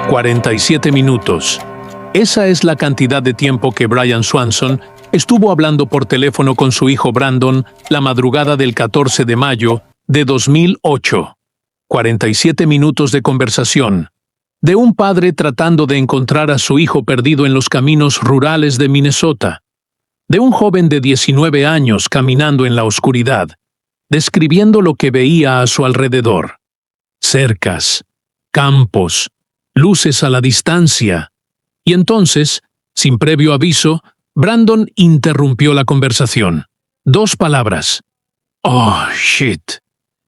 47 minutos. Esa es la cantidad de tiempo que Brian Swanson estuvo hablando por teléfono con su hijo Brandon la madrugada del 14 de mayo de 2008. 47 minutos de conversación. De un padre tratando de encontrar a su hijo perdido en los caminos rurales de Minnesota. De un joven de 19 años caminando en la oscuridad, describiendo lo que veía a su alrededor. Cercas, campos, luces a la distancia. Y entonces, sin previo aviso, Brandon interrumpió la conversación. 2 palabras. Oh, shit.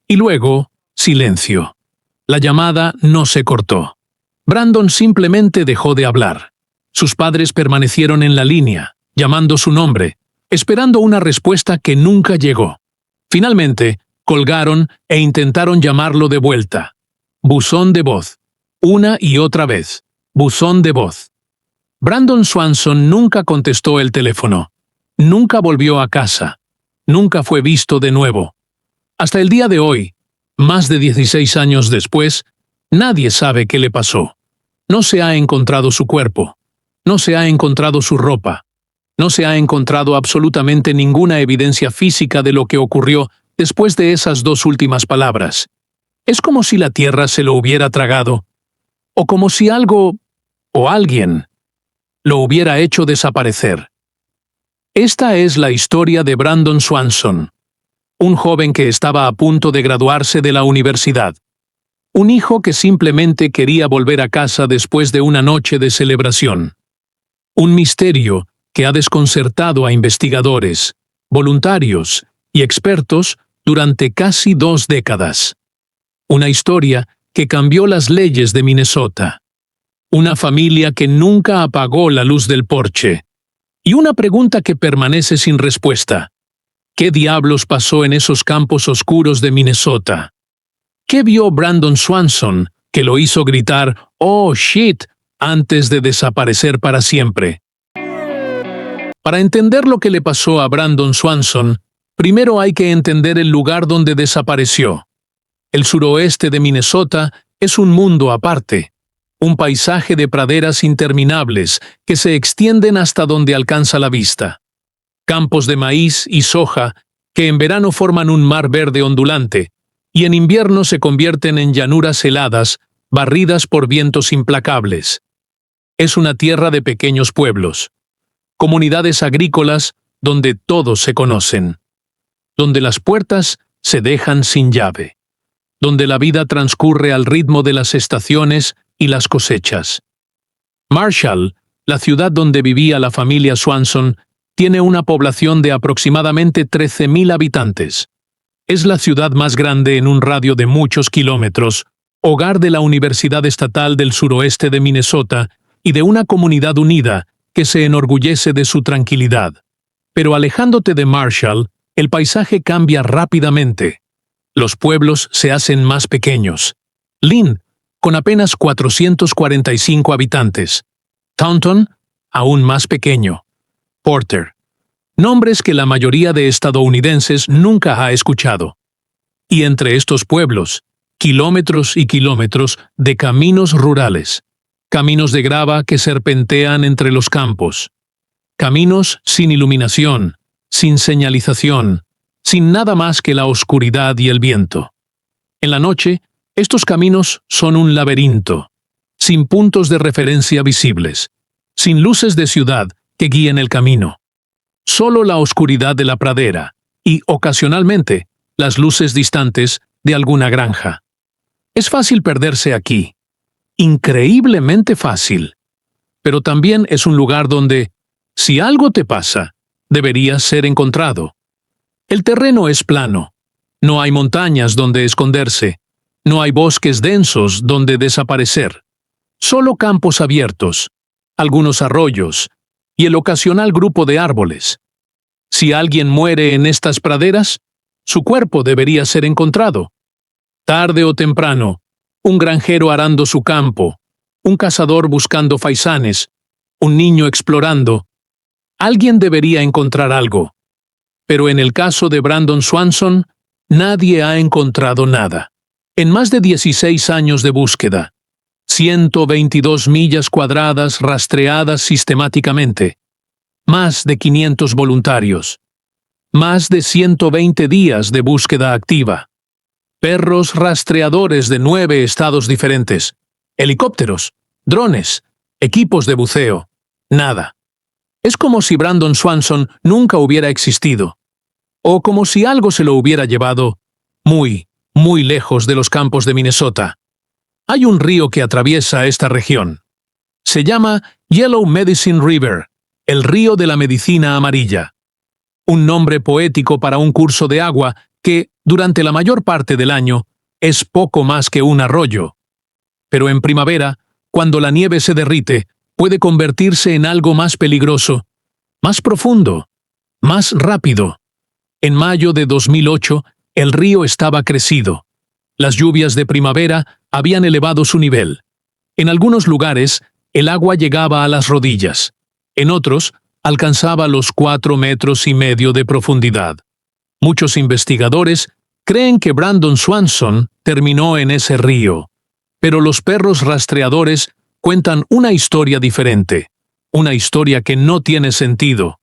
Y luego, silencio. La llamada no se cortó. Brandon simplemente dejó de hablar. Sus padres permanecieron en la línea, llamando su nombre, esperando una respuesta que nunca llegó. Finalmente, colgaron e intentaron llamarlo de vuelta. Buzón de voz. Una y otra vez. Buzón de voz. Brandon Swanson nunca contestó el teléfono. Nunca volvió a casa. Nunca fue visto de nuevo. Hasta el día de hoy, más de 16 años después, nadie sabe qué le pasó. No se ha encontrado su cuerpo. No se ha encontrado su ropa. No se ha encontrado absolutamente ninguna evidencia física de lo que ocurrió después de esas 2 últimas palabras. Es como si la tierra se lo hubiera tragado, o como si algo o alguien lo hubiera hecho desaparecer. Esta es la historia de Brandon Swanson, un joven que estaba a punto de graduarse de la universidad. Un hijo que simplemente quería volver a casa después de una noche de celebración. Un misterio que ha desconcertado a investigadores, voluntarios y expertos durante casi 2 décadas. Una historia que cambió las leyes de Minnesota. Una familia que nunca apagó la luz del porche. Y una pregunta que permanece sin respuesta. ¿Qué diablos pasó en esos campos oscuros de Minnesota? ¿Qué vio Brandon Swanson que lo hizo gritar "Oh, shit!" antes de desaparecer para siempre? Para entender lo que le pasó a Brandon Swanson, primero hay que entender el lugar donde desapareció. El suroeste de Minnesota es un mundo aparte, un paisaje de praderas interminables que se extienden hasta donde alcanza la vista. Campos de maíz y soja que en verano forman un mar verde ondulante y en invierno se convierten en llanuras heladas, barridas por vientos implacables. Es una tierra de pequeños pueblos, comunidades agrícolas donde todos se conocen, donde las puertas se dejan sin llave, donde la vida transcurre al ritmo de las estaciones y las cosechas. Marshall, la ciudad donde vivía la familia Swanson, tiene una población de aproximadamente 13,000 habitantes. Es la ciudad más grande en un radio de muchos kilómetros, hogar de la Universidad Estatal del Suroeste de Minnesota y de una comunidad unida que se enorgullece de su tranquilidad. Pero alejándote de Marshall, el paisaje cambia rápidamente. Los pueblos se hacen más pequeños. Lynn, con apenas 445 habitantes. Taunton, aún más pequeño. Porter. Nombres que la mayoría de estadounidenses nunca ha escuchado. Y entre estos pueblos, kilómetros y kilómetros de caminos rurales. Caminos de grava que serpentean entre los campos. Caminos sin iluminación, sin señalización, sin nada más que la oscuridad y el viento. En la noche, estos caminos son un laberinto, sin puntos de referencia visibles, sin luces de ciudad que guíen el camino. Solo la oscuridad de la pradera y, ocasionalmente, las luces distantes de alguna granja. Es fácil perderse aquí. Increíblemente fácil. Pero también es un lugar donde, si algo te pasa, deberías ser encontrado. El terreno es plano. No hay montañas donde esconderse. No hay bosques densos donde desaparecer. Solo campos abiertos, algunos arroyos y el ocasional grupo de árboles. Si alguien muere en estas praderas, su cuerpo debería ser encontrado. Tarde o temprano, un granjero arando su campo, un cazador buscando faisanes, un niño explorando. Alguien debería encontrar algo. Pero en el caso de Brandon Swanson, nadie ha encontrado nada. En más de 16 años de búsqueda, 122 millas cuadradas rastreadas sistemáticamente, más de 500 voluntarios, más de 120 días de búsqueda activa, perros rastreadores de 9 estados diferentes, helicópteros, drones, equipos de buceo, nada. Es como si Brandon Swanson nunca hubiera existido, o como si algo se lo hubiera llevado muy, muy lejos de los campos de Minnesota. Hay un río que atraviesa esta región. Se llama Yellow Medicine River, el río de la medicina amarilla. Un nombre poético para un curso de agua que, durante la mayor parte del año, es poco más que un arroyo. Pero en primavera, cuando la nieve se derrite, puede convertirse en algo más peligroso, más profundo, más rápido. En mayo de 2008, el río estaba crecido. Las lluvias de primavera habían elevado su nivel. En algunos lugares, el agua llegaba a las rodillas. En otros, alcanzaba los 4,5 metros de profundidad. Muchos investigadores creen que Brandon Swanson terminó en ese río. Pero los perros rastreadores cuentan una historia diferente. Una historia que no tiene sentido.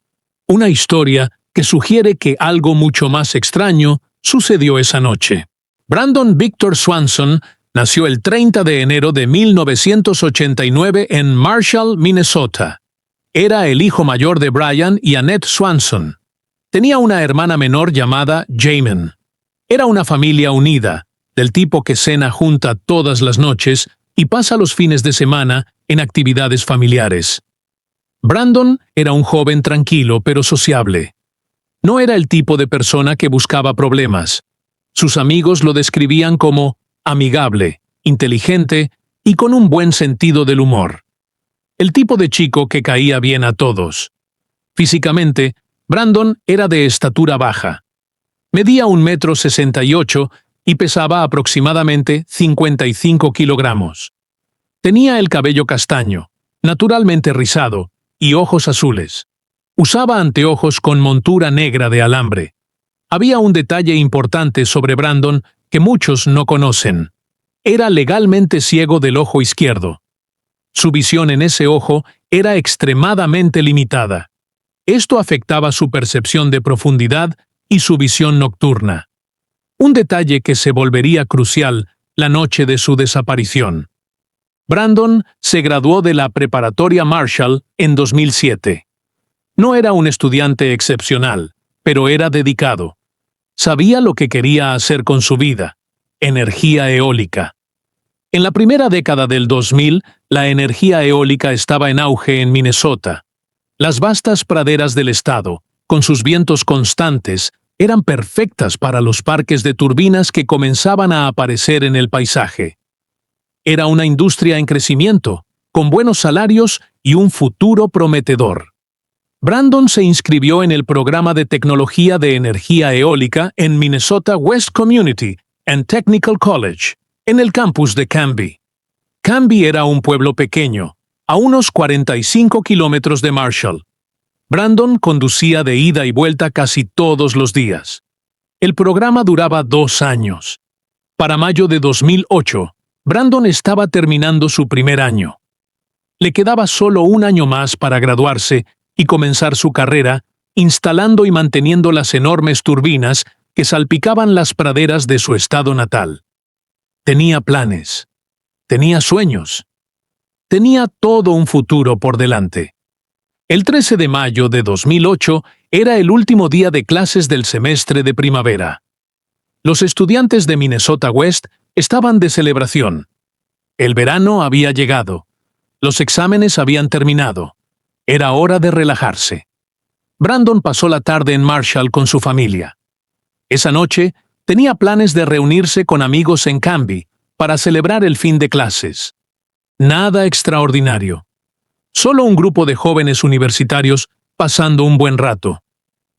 Una historia que sugiere que algo mucho más extraño sucedió esa noche. Brandon Victor Swanson nació el 30 de enero de 1989 en Marshall, Minnesota. Era el hijo mayor de Brian y Annette Swanson. Tenía una hermana menor llamada Jamin. Era una familia unida, del tipo que cena junta todas las noches y pasa los fines de semana en actividades familiares. Brandon era un joven tranquilo pero sociable. No era el tipo de persona que buscaba problemas. Sus amigos lo describían como amigable, inteligente y con un buen sentido del humor. El tipo de chico que caía bien a todos. Físicamente, Brandon era de estatura baja. Medía 1,68 m y pesaba aproximadamente 55 kilogramos. Tenía el cabello castaño, naturalmente rizado, y ojos azules. Usaba anteojos con montura negra de alambre. Había un detalle importante sobre Brandon que muchos no conocen. Era legalmente ciego del ojo izquierdo. Su visión en ese ojo era extremadamente limitada. Esto afectaba su percepción de profundidad y su visión nocturna. Un detalle que se volvería crucial la noche de su desaparición. Brandon se graduó de la preparatoria Marshall en 2007. No era un estudiante excepcional, pero era dedicado. Sabía lo que quería hacer con su vida: energía eólica. En la primera década del 2000, la energía eólica estaba en auge en Minnesota. Las vastas praderas del estado, con sus vientos constantes, eran perfectas para los parques de turbinas que comenzaban a aparecer en el paisaje. Era una industria en crecimiento, con buenos salarios y un futuro prometedor. Brandon se inscribió en el programa de tecnología de energía eólica en Minnesota West Community and Technical College, en el campus de Canby. Canby era un pueblo pequeño, a unos 45 kilómetros de Marshall. Brandon conducía de ida y vuelta casi todos los días. El programa duraba 2 años. Para mayo de 2008, Brandon estaba terminando su primer año. Le quedaba solo un año más para graduarse y comenzar su carrera, instalando y manteniendo las enormes turbinas que salpicaban las praderas de su estado natal. Tenía planes. Tenía sueños. Tenía todo un futuro por delante. El 13 de mayo de 2008 era el último día de clases del semestre de primavera. Los estudiantes de Minnesota West estaban de celebración. El verano había llegado. Los exámenes habían terminado. Era hora de relajarse. Brandon pasó la tarde en Marshall con su familia. Esa noche tenía planes de reunirse con amigos en Canby para celebrar el fin de clases. Nada extraordinario. Solo un grupo de jóvenes universitarios pasando un buen rato.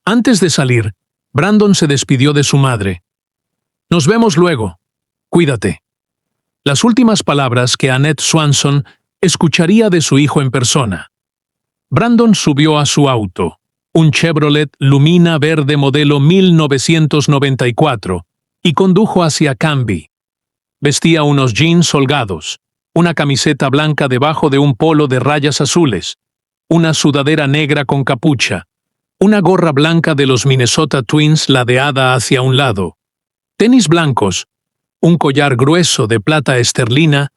Antes de salir, Brandon se despidió de su madre. «Nos vemos luego. Cuídate». Las últimas palabras que Annette Swanson escucharía de su hijo en persona. Brandon subió a su auto, un Chevrolet Lumina verde modelo 1994, y condujo hacia Canby. Vestía unos jeans holgados, una camiseta blanca debajo de un polo de rayas azules, una sudadera negra con capucha, una gorra blanca de los Minnesota Twins ladeada hacia un lado, tenis blancos, un collar grueso de plata esterlina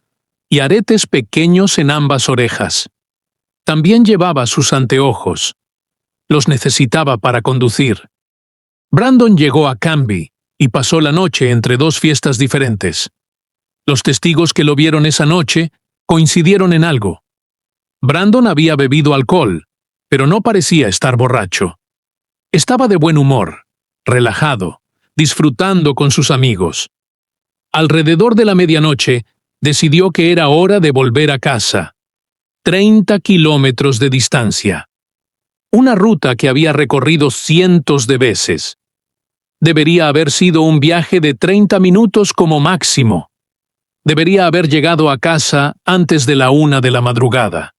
y aretes pequeños en ambas orejas. También llevaba sus anteojos. Los necesitaba para conducir. Brandon llegó a Canby y pasó la noche entre dos fiestas diferentes. Los testigos que lo vieron esa noche coincidieron en algo. Brandon había bebido alcohol, pero no parecía estar borracho. Estaba de buen humor, relajado, disfrutando con sus amigos. Alrededor de la medianoche, decidió que era hora de volver a casa. 30 kilómetros de distancia. Una ruta que había recorrido cientos de veces. Debería haber sido un viaje de 30 minutos como máximo. Debería haber llegado a casa antes de la 1 de la madrugada.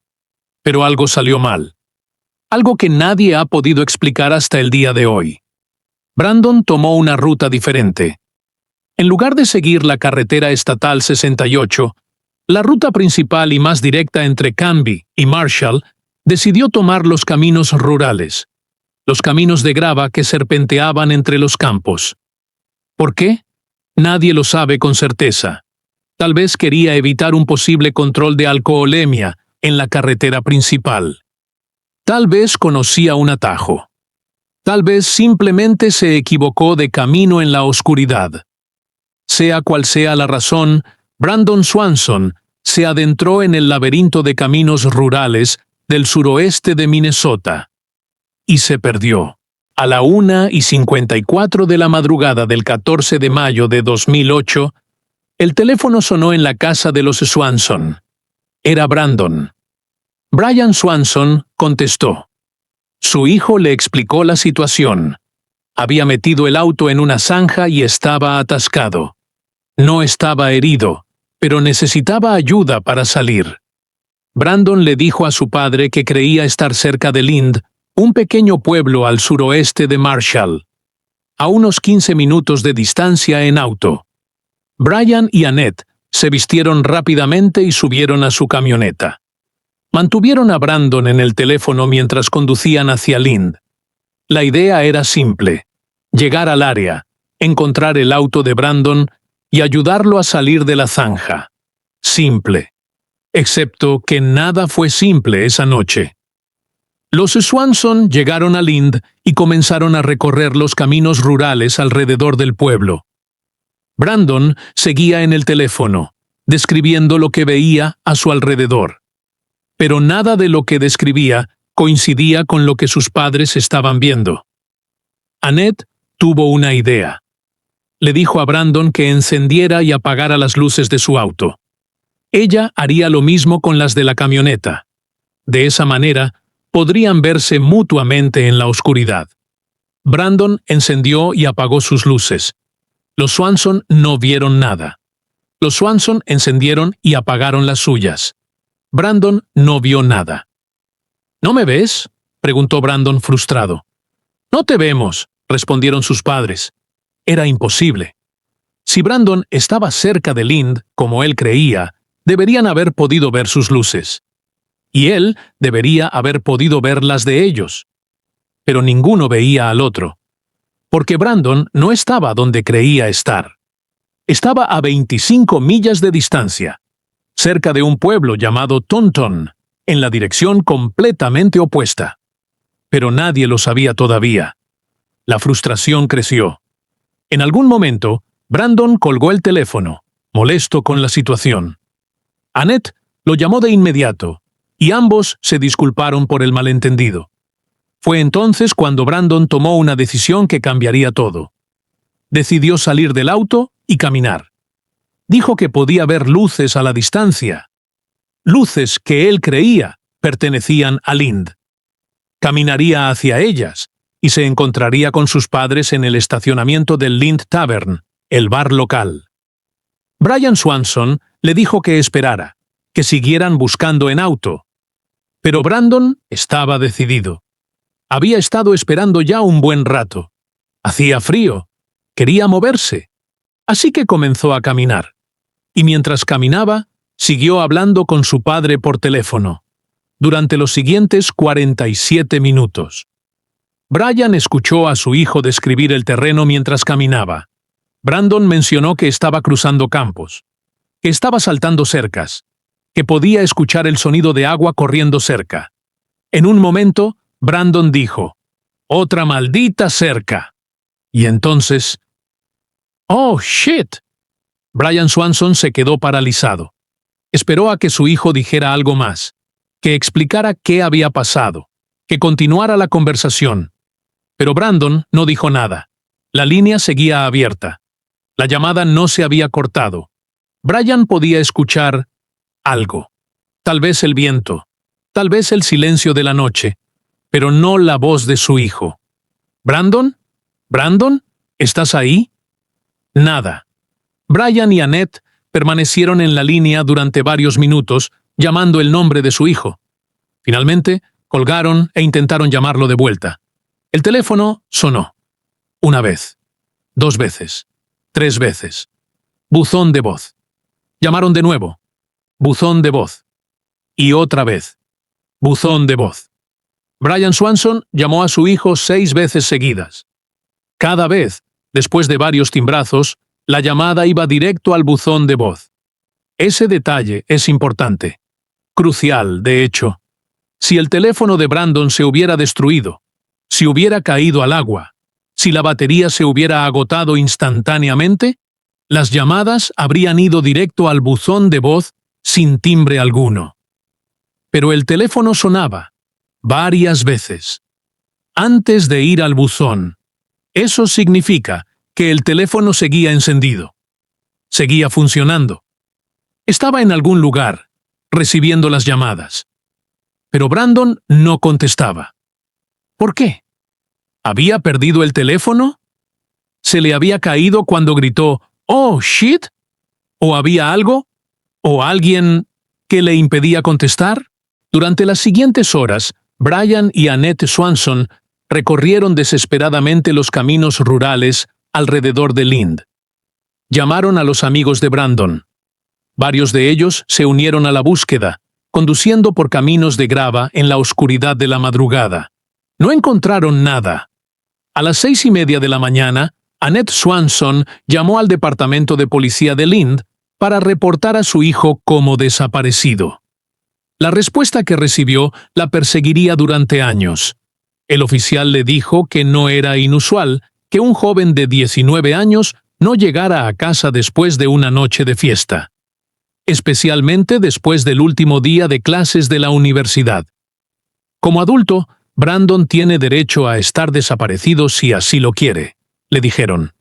Pero algo salió mal. Algo que nadie ha podido explicar hasta el día de hoy. Brandon tomó una ruta diferente. En lugar de seguir la carretera estatal 68, la ruta principal y más directa entre Canby y Marshall, decidió tomar los caminos rurales, los caminos de grava que serpenteaban entre los campos. ¿Por qué? Nadie lo sabe con certeza. Tal vez quería evitar un posible control de alcoholemia en la carretera principal. Tal vez conocía un atajo. Tal vez simplemente se equivocó de camino en la oscuridad. Sea cual sea la razón, Brandon Swanson se adentró en el laberinto de caminos rurales del suroeste de Minnesota. Y se perdió. A la 1:54 de la madrugada del 14 de mayo de 2008, el teléfono sonó en la casa de los Swanson. Era Brandon. Brian Swanson contestó. Su hijo le explicó la situación. Había metido el auto en una zanja y estaba atascado. No estaba herido, pero necesitaba ayuda para salir. Brandon le dijo a su padre que creía estar cerca de Lind, un pequeño pueblo al suroeste de Marshall, a unos 15 minutos de distancia en auto. Brian y Annette se vistieron rápidamente y subieron a su camioneta. Mantuvieron a Brandon en el teléfono mientras conducían hacia Lind. La idea era simple: llegar al área, encontrar el auto de Brandon y ayudarlo a salir de la zanja. Simple. Excepto que nada fue simple esa noche. Los Swanson llegaron a Lind y comenzaron a recorrer los caminos rurales alrededor del pueblo. Brandon seguía en el teléfono, describiendo lo que veía a su alrededor. Pero nada de lo que describía coincidía con lo que sus padres estaban viendo. Annette tuvo una idea. Le dijo a Brandon que encendiera y apagara las luces de su auto. Ella haría lo mismo con las de la camioneta. De esa manera, podrían verse mutuamente en la oscuridad. Brandon encendió y apagó sus luces. Los Swanson no vieron nada. Los Swanson encendieron y apagaron las suyas. Brandon no vio nada. ¿No me ves?, preguntó Brandon frustrado. No te vemos, respondieron sus padres. Era imposible. Si Brandon estaba cerca de Lind, como él creía, deberían haber podido ver sus luces. Y él debería haber podido ver las de ellos. Pero ninguno veía al otro. Porque Brandon no estaba donde creía estar. Estaba a 25 millas de distancia, cerca de un pueblo llamado Taunton, en la dirección completamente opuesta. Pero nadie lo sabía todavía. La frustración creció. En algún momento, Brandon colgó el teléfono, molesto con la situación. Annette lo llamó de inmediato, y ambos se disculparon por el malentendido. Fue entonces cuando Brandon tomó una decisión que cambiaría todo. Decidió salir del auto y caminar. Dijo que podía ver luces a la distancia. Luces que él creía pertenecían a Lind. Caminaría hacia ellas y se encontraría con sus padres en el estacionamiento del Lind Tavern, el bar local. Brian Swanson le dijo que esperara, que siguieran buscando en auto. Pero Brandon estaba decidido. Había estado esperando ya un buen rato. Hacía frío. Quería moverse. Así que comenzó a caminar. Y mientras caminaba, siguió hablando con su padre por teléfono durante los siguientes 47 minutos. Brian escuchó a su hijo describir el terreno mientras caminaba. Brandon mencionó que estaba cruzando campos, que estaba saltando cercas, que podía escuchar el sonido de agua corriendo cerca. En un momento, Brandon dijo, «¡Otra maldita cerca!» Y entonces, «¡Oh, shit!» Brian Swanson se quedó paralizado. Esperó a que su hijo dijera algo más, que explicara qué había pasado, que continuara la conversación. Pero Brandon no dijo nada. La línea seguía abierta. La llamada no se había cortado. Brian podía escuchar algo. Tal vez el viento, tal vez el silencio de la noche, pero no la voz de su hijo. «¿Brandon? ¿Brandon? ¿Estás ahí?» Nada. Brian y Annette permanecieron en la línea durante varios minutos, llamando el nombre de su hijo. Finalmente, colgaron e intentaron llamarlo de vuelta. El teléfono sonó. Una vez, 2 veces, 3 veces. Buzón de voz. Llamaron de nuevo. Buzón de voz. Y otra vez. Buzón de voz. Brian Swanson llamó a su hijo 6 veces seguidas. Cada vez, después de varios timbrazos, la llamada iba directo al buzón de voz. Ese detalle es importante. Crucial, de hecho. Si el teléfono de Brandon se hubiera destruido, si hubiera caído al agua, si la batería se hubiera agotado instantáneamente, las llamadas habrían ido directo al buzón de voz sin timbre alguno. Pero el teléfono sonaba, varias veces. Antes de ir al buzón, eso significa que el teléfono seguía encendido. Seguía funcionando. Estaba en algún lugar, recibiendo las llamadas. Pero Brandon no contestaba. ¿Por qué? ¿Había perdido el teléfono? ¿Se le había caído cuando gritó, «Oh, shit»? ¿O había algo? ¿O alguien que le impedía contestar? Durante las siguientes horas, Brian y Annette Swanson recorrieron desesperadamente los caminos rurales alrededor de Lind. Llamaron a los amigos de Brandon. Varios de ellos se unieron a la búsqueda, conduciendo por caminos de grava en la oscuridad de la madrugada. No encontraron nada. A las 6:30 de la mañana, Annette Swanson llamó al departamento de policía de Lind para reportar a su hijo como desaparecido. La respuesta que recibió la perseguiría durante años. El oficial le dijo que no era inusual que un joven de 19 años no llegara a casa después de una noche de fiesta, especialmente después del último día de clases de la universidad. Como adulto, Brandon tiene derecho a estar desaparecido si así lo quiere, le dijeron.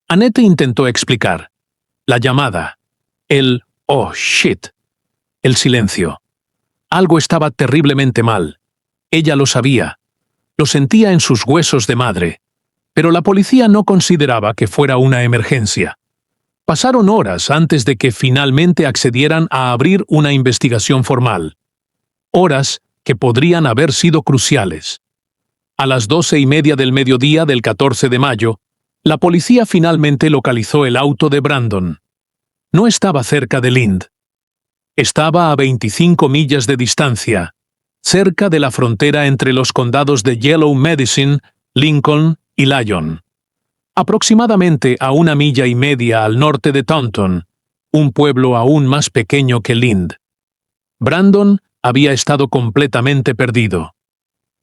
Annette intentó explicar. La llamada, el «oh shit», el silencio. Algo estaba terriblemente mal. Ella lo sabía. Lo sentía en sus huesos de madre. Pero la policía no consideraba que fuera una emergencia. Pasaron horas antes de que finalmente accedieran a abrir una investigación formal. Horas que podrían haber sido cruciales. A las 12:30 del mediodía del 14 de mayo, la policía finalmente localizó el auto de Brandon. No estaba cerca de Lind. Estaba a 25 millas de distancia, cerca de la frontera entre los condados de Yellow Medicine, Lincoln y Lyon. Aproximadamente a 1,5 millas al norte de Taunton, un pueblo aún más pequeño que Lind. Brandon había estado completamente perdido.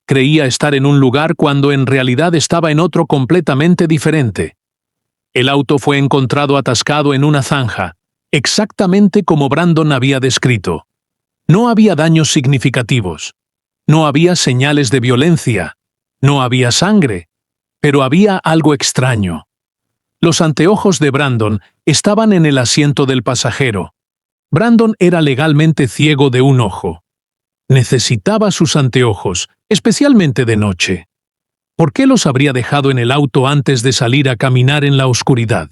Creía estar en un lugar cuando en realidad estaba en otro completamente diferente. El auto fue encontrado atascado en una zanja, exactamente como Brandon había descrito. No había daños significativos. No había señales de violencia. No había sangre. Pero había algo extraño. Los anteojos de Brandon estaban en el asiento del pasajero. Brandon era legalmente ciego de un ojo. Necesitaba sus anteojos, especialmente de noche. ¿Por qué los habría dejado en el auto antes de salir a caminar en la oscuridad?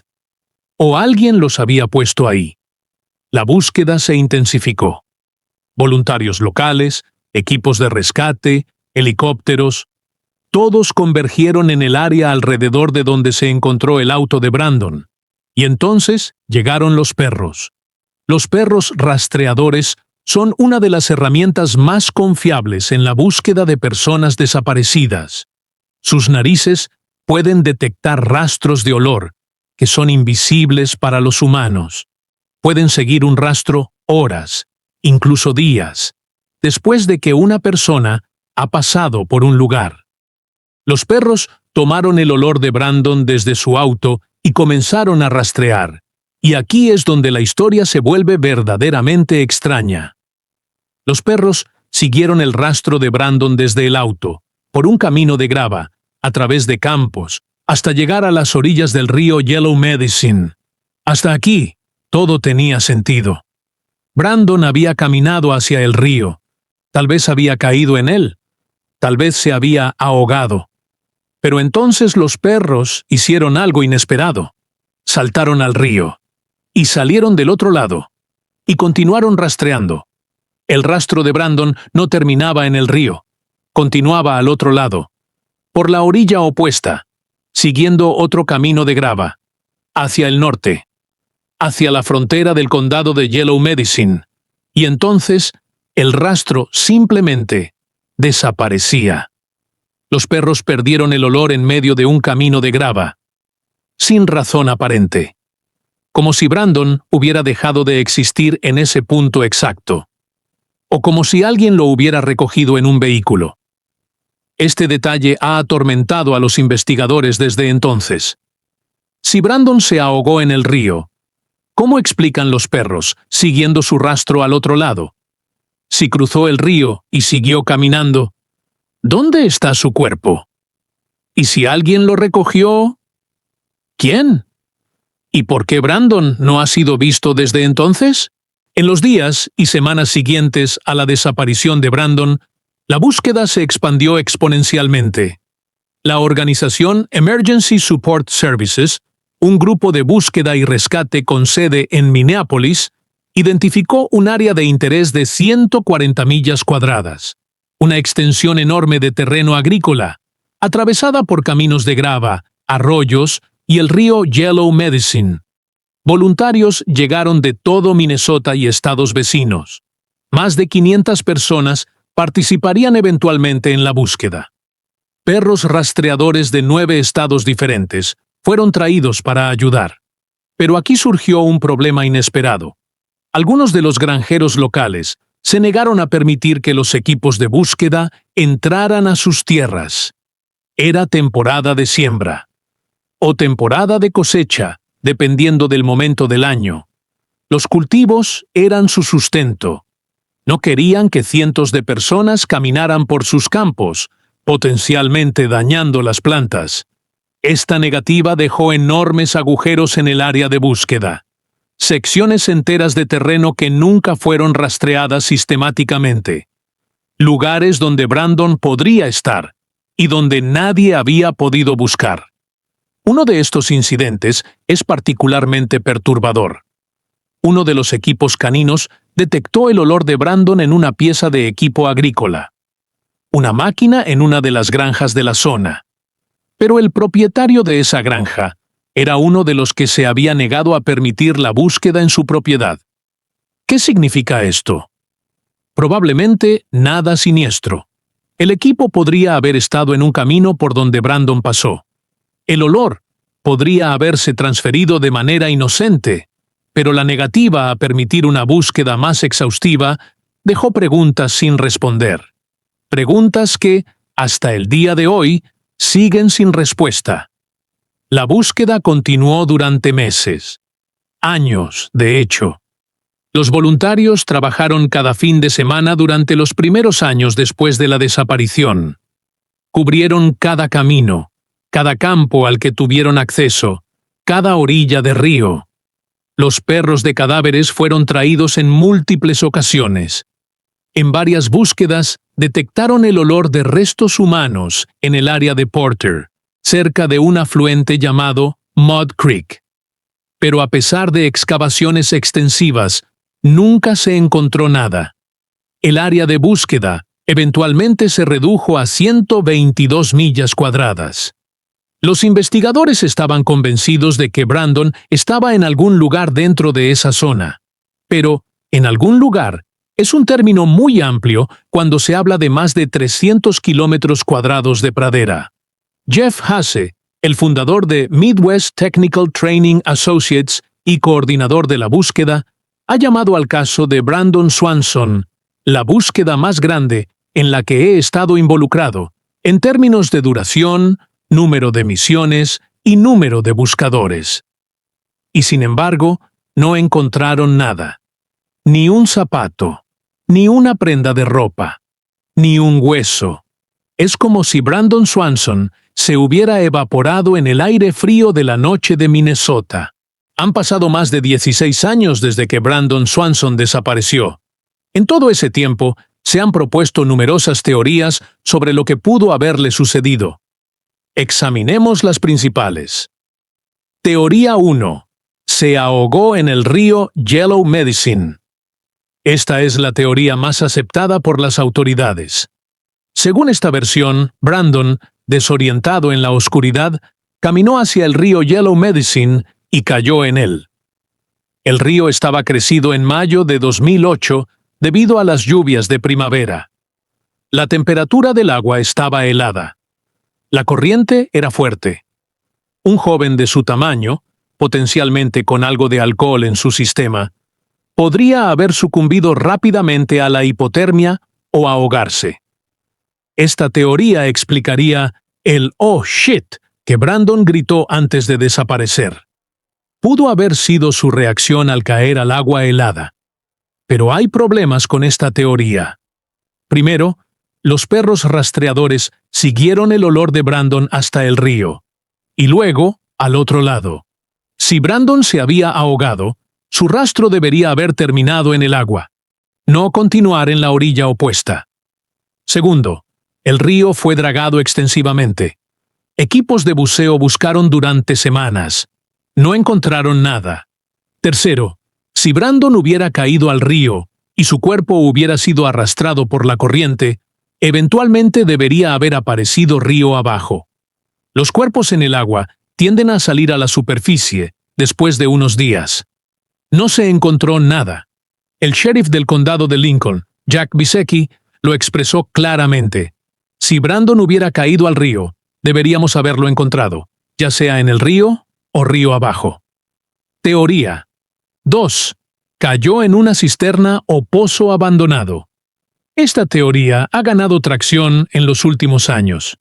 ¿O alguien los había puesto ahí? La búsqueda se intensificó. Voluntarios locales, equipos de rescate, helicópteros, todos convergieron en el área alrededor de donde se encontró el auto de Brandon. Y entonces llegaron los perros. Los perros rastreadores son una de las herramientas más confiables en la búsqueda de personas desaparecidas. Sus narices pueden detectar rastros de olor que son invisibles para los humanos. Pueden seguir un rastro horas, incluso días, después de que una persona ha pasado por un lugar. Los perros tomaron el olor de Brandon desde su auto y comenzaron a rastrear. Y aquí es donde la historia se vuelve verdaderamente extraña. Los perros siguieron el rastro de Brandon desde el auto, por un camino de grava, a través de campos, hasta llegar a las orillas del río Yellow Medicine. Hasta aquí, todo tenía sentido. Brandon había caminado hacia el río. Tal vez había caído en él. Tal vez se había ahogado. Pero entonces los perros hicieron algo inesperado. Saltaron al río. Y salieron del otro lado. Y continuaron rastreando. El rastro de Brandon no terminaba en el río. Continuaba al otro lado. Por la orilla opuesta. Siguiendo otro camino de grava. Hacia el norte. Hacia la frontera del condado de Yellow Medicine. Y entonces, el rastro simplemente desaparecía. Los perros perdieron el olor en medio de un camino de grava. Sin razón aparente. Como si Brandon hubiera dejado de existir en ese punto exacto. O como si alguien lo hubiera recogido en un vehículo. Este detalle ha atormentado a los investigadores desde entonces. Si Brandon se ahogó en el río, ¿cómo explican los perros, siguiendo su rastro al otro lado? Si cruzó el río y siguió caminando, ¿dónde está su cuerpo? ¿Y si alguien lo recogió? ¿Quién? ¿Y por qué Brandon no ha sido visto desde entonces? En los días y semanas siguientes a la desaparición de Brandon, la búsqueda se expandió exponencialmente. La organización Emergency Support Services, un grupo de búsqueda y rescate con sede en Minneapolis, identificó un área de interés de 140 millas cuadradas, una extensión enorme de terreno agrícola, atravesada por caminos de grava, arroyos y el río Yellow Medicine. Voluntarios llegaron de todo Minnesota y estados vecinos. Más de 500 personas participarían eventualmente en la búsqueda. Perros rastreadores de 9 estados diferentes fueron traídos para ayudar. Pero aquí surgió un problema inesperado. Algunos de los granjeros locales se negaron a permitir que los equipos de búsqueda entraran a sus tierras. Era temporada de siembra. O temporada de cosecha, dependiendo del momento del año. Los cultivos eran su sustento. No querían que cientos de personas caminaran por sus campos, potencialmente dañando las plantas. Esta negativa dejó enormes agujeros en el área de búsqueda. Secciones enteras de terreno que nunca fueron rastreadas sistemáticamente. Lugares donde Brandon podría estar y donde nadie había podido buscar. Uno de estos incidentes es particularmente perturbador. Uno de los equipos caninos detectó el olor de Brandon en una pieza de equipo agrícola. Una máquina en una de las granjas de la zona. Pero el propietario de esa granja era uno de los que se había negado a permitir la búsqueda en su propiedad. ¿Qué significa esto? Probablemente nada siniestro. El equipo podría haber estado en un camino por donde Brandon pasó. El olor podría haberse transferido de manera inocente, pero la negativa a permitir una búsqueda más exhaustiva dejó preguntas sin responder. Preguntas que, hasta el día de hoy, siguen sin respuesta. La búsqueda continuó durante meses. Años, de hecho. Los voluntarios trabajaron cada fin de semana durante los primeros años después de la desaparición. Cubrieron cada camino, cada campo al que tuvieron acceso, cada orilla de río. Los perros de cadáveres fueron traídos en múltiples ocasiones. En varias búsquedas detectaron el olor de restos humanos en el área de Porter, cerca de un afluente llamado Mud Creek. Pero a pesar de excavaciones extensivas, nunca se encontró nada. El área de búsqueda eventualmente se redujo a 122 millas cuadradas. Los investigadores estaban convencidos de que Brandon estaba en algún lugar dentro de esa zona, Pero, en algún lugar, es un término muy amplio cuando se habla de más de 300 kilómetros cuadrados de pradera. Jeff Haase, el fundador de Midwest Technical Training Associates y coordinador de la búsqueda, ha llamado al caso de Brandon Swanson la búsqueda más grande en la que he estado involucrado, en términos de duración, número de misiones y número de buscadores. Y sin embargo, no encontraron nada. Ni un zapato, ni una prenda de ropa, ni un hueso. Es como si Brandon Swanson se hubiera evaporado en el aire frío de la noche de Minnesota. Han pasado más de 16 años desde que Brandon Swanson desapareció. En todo ese tiempo, se han propuesto numerosas teorías sobre lo que pudo haberle sucedido. Examinemos las principales. Teoría 1. Se ahogó en el río Yellow Medicine. Esta es la teoría más aceptada por las autoridades. Según esta versión, Brandon, desorientado en la oscuridad, caminó hacia el río Yellow Medicine y cayó en él. El río estaba crecido en mayo de 2008 debido a las lluvias de primavera. La temperatura del agua estaba helada. La corriente era fuerte. Un joven de su tamaño, potencialmente con algo de alcohol en su sistema, podría haber sucumbido rápidamente a la hipotermia o ahogarse. Esta teoría explicaría el "oh shit" que Brandon gritó antes de desaparecer. Pudo haber sido su reacción al caer al agua helada. Pero hay problemas con esta teoría. Primero, los perros rastreadores siguieron el olor de Brandon hasta el río. Y luego, al otro lado. Si Brandon se había ahogado, su rastro debería haber terminado en el agua, no continuar en la orilla opuesta. Segundo, el río fue dragado extensivamente. Equipos de buceo buscaron durante semanas. No encontraron nada. Tercero, si Brandon hubiera caído al río y su cuerpo hubiera sido arrastrado por la corriente, eventualmente debería haber aparecido río abajo. Los cuerpos en el agua tienden a salir a la superficie después de unos días. No se encontró nada. El sheriff del condado de Lincoln, Jack Bisecki, lo expresó claramente. Si Brandon hubiera caído al río, deberíamos haberlo encontrado, ya sea en el río o río abajo. Teoría 2. Cayó en una cisterna o pozo abandonado. Esta teoría ha ganado tracción en los últimos años.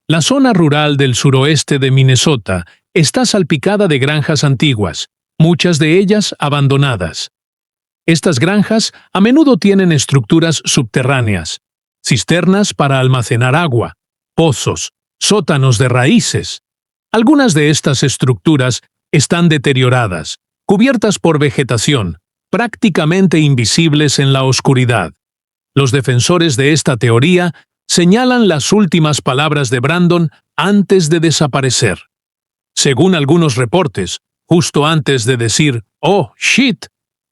La zona rural del suroeste de Minnesota está salpicada de granjas antiguas, muchas de ellas abandonadas. Estas granjas a menudo tienen estructuras subterráneas, cisternas para almacenar agua, pozos, sótanos de raíces. Algunas de estas estructuras están deterioradas, cubiertas por vegetación, prácticamente invisibles en la oscuridad. Los defensores de esta teoría señalan las últimas palabras de Brandon antes de desaparecer. Según algunos reportes, justo antes de decir "oh shit",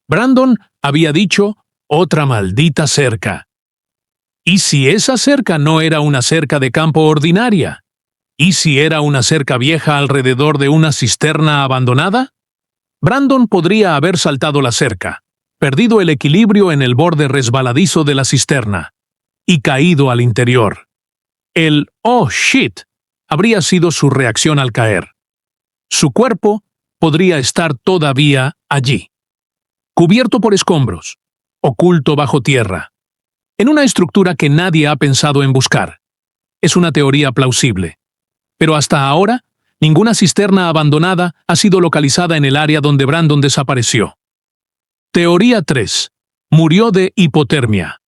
Brandon había dicho "otra maldita cerca". ¿Y si esa cerca no era una cerca de campo ordinaria? ¿Y si era una cerca vieja alrededor de una cisterna abandonada? Brandon podría haber saltado la cerca, perdido el equilibrio en el borde resbaladizo de la cisterna y caído al interior. El "oh shit" habría sido su reacción al caer. Su cuerpo podría estar todavía allí, cubierto por escombros, oculto bajo tierra, en una estructura que nadie ha pensado en buscar. Es una teoría plausible. Pero hasta ahora, ninguna cisterna abandonada ha sido localizada en el área donde Brandon desapareció. Teoría 3. Murió de hipotermia.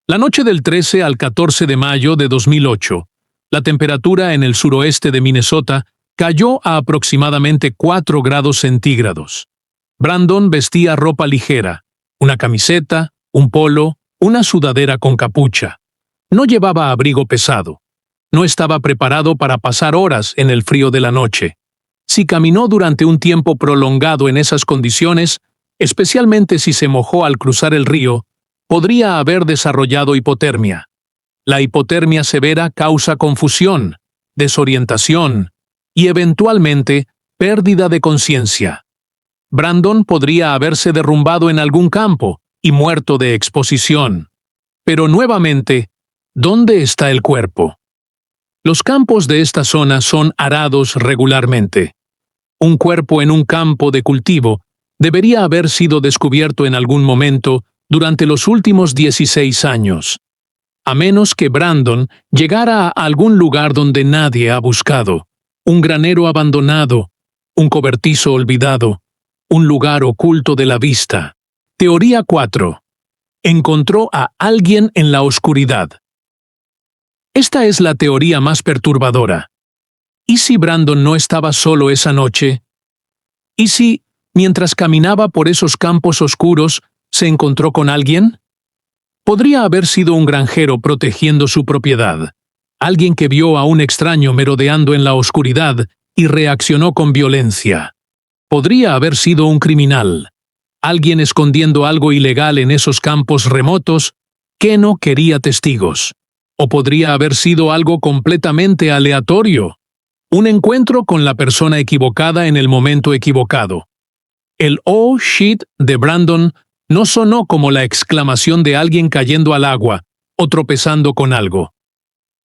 La noche del 13 al 14 de mayo de 2008, la temperatura en el suroeste de Minnesota cayó a aproximadamente 4 grados centígrados. Brandon vestía ropa ligera, una camiseta, un polo, una sudadera con capucha. No llevaba abrigo pesado. No estaba preparado para pasar horas en el frío de la noche. Si caminó durante un tiempo prolongado en esas condiciones, especialmente si se mojó al cruzar el río, podría haber desarrollado hipotermia. La hipotermia severa causa confusión, desorientación y eventualmente pérdida de conciencia. Brandon podría haberse derrumbado en algún campo y muerto de exposición. Pero nuevamente, ¿dónde está el cuerpo? Los campos de esta zona son arados regularmente. Un cuerpo en un campo de cultivo debería haber sido descubierto en algún momento durante los últimos 16 años, a menos que Brandon llegara a algún lugar donde nadie ha buscado, un granero abandonado, un cobertizo olvidado, un lugar oculto de la vista. Teoría 4. Encontró a alguien en la oscuridad. Esta es la teoría más perturbadora. ¿Y si Brandon no estaba solo esa noche? ¿Y si, mientras caminaba por esos campos oscuros, se encontró con alguien? Podría haber sido un granjero protegiendo su propiedad, alguien que vio a un extraño merodeando en la oscuridad y reaccionó con violencia. Podría haber sido un criminal, alguien escondiendo algo ilegal en esos campos remotos que no quería testigos. O podría haber sido algo completamente aleatorio, un encuentro con la persona equivocada en el momento equivocado. El "oh shit" de Brandon no sonó como la exclamación de alguien cayendo al agua o tropezando con algo.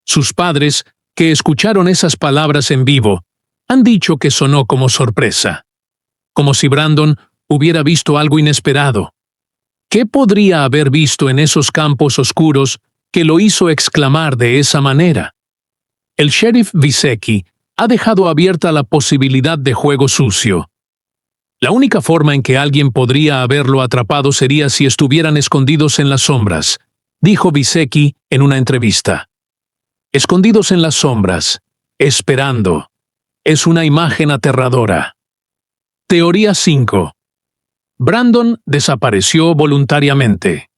Sus padres, que escucharon esas palabras en vivo, han dicho que sonó como sorpresa. Como si Brandon hubiera visto algo inesperado. ¿Qué podría haber visto en esos campos oscuros que lo hizo exclamar de esa manera? El sheriff Visecki ha dejado abierta la posibilidad de juego sucio. La única forma en que alguien podría haberlo atrapado sería si estuvieran escondidos en las sombras, dijo Visecki en una entrevista. Escondidos en las sombras, esperando. Es una imagen aterradora. Teoría 5. Brandon desapareció voluntariamente.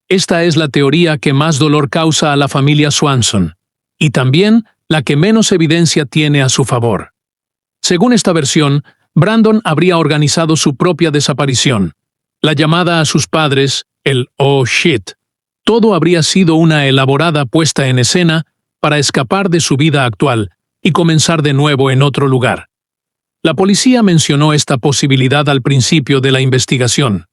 Esta es la teoría que más dolor causa a la familia Swanson, y también la que menos evidencia tiene a su favor. Según esta versión, Brandon habría organizado su propia desaparición. La llamada a sus padres, el "oh shit", todo habría sido una elaborada puesta en escena para escapar de su vida actual y comenzar de nuevo en otro lugar. La policía mencionó esta posibilidad al principio de la investigación.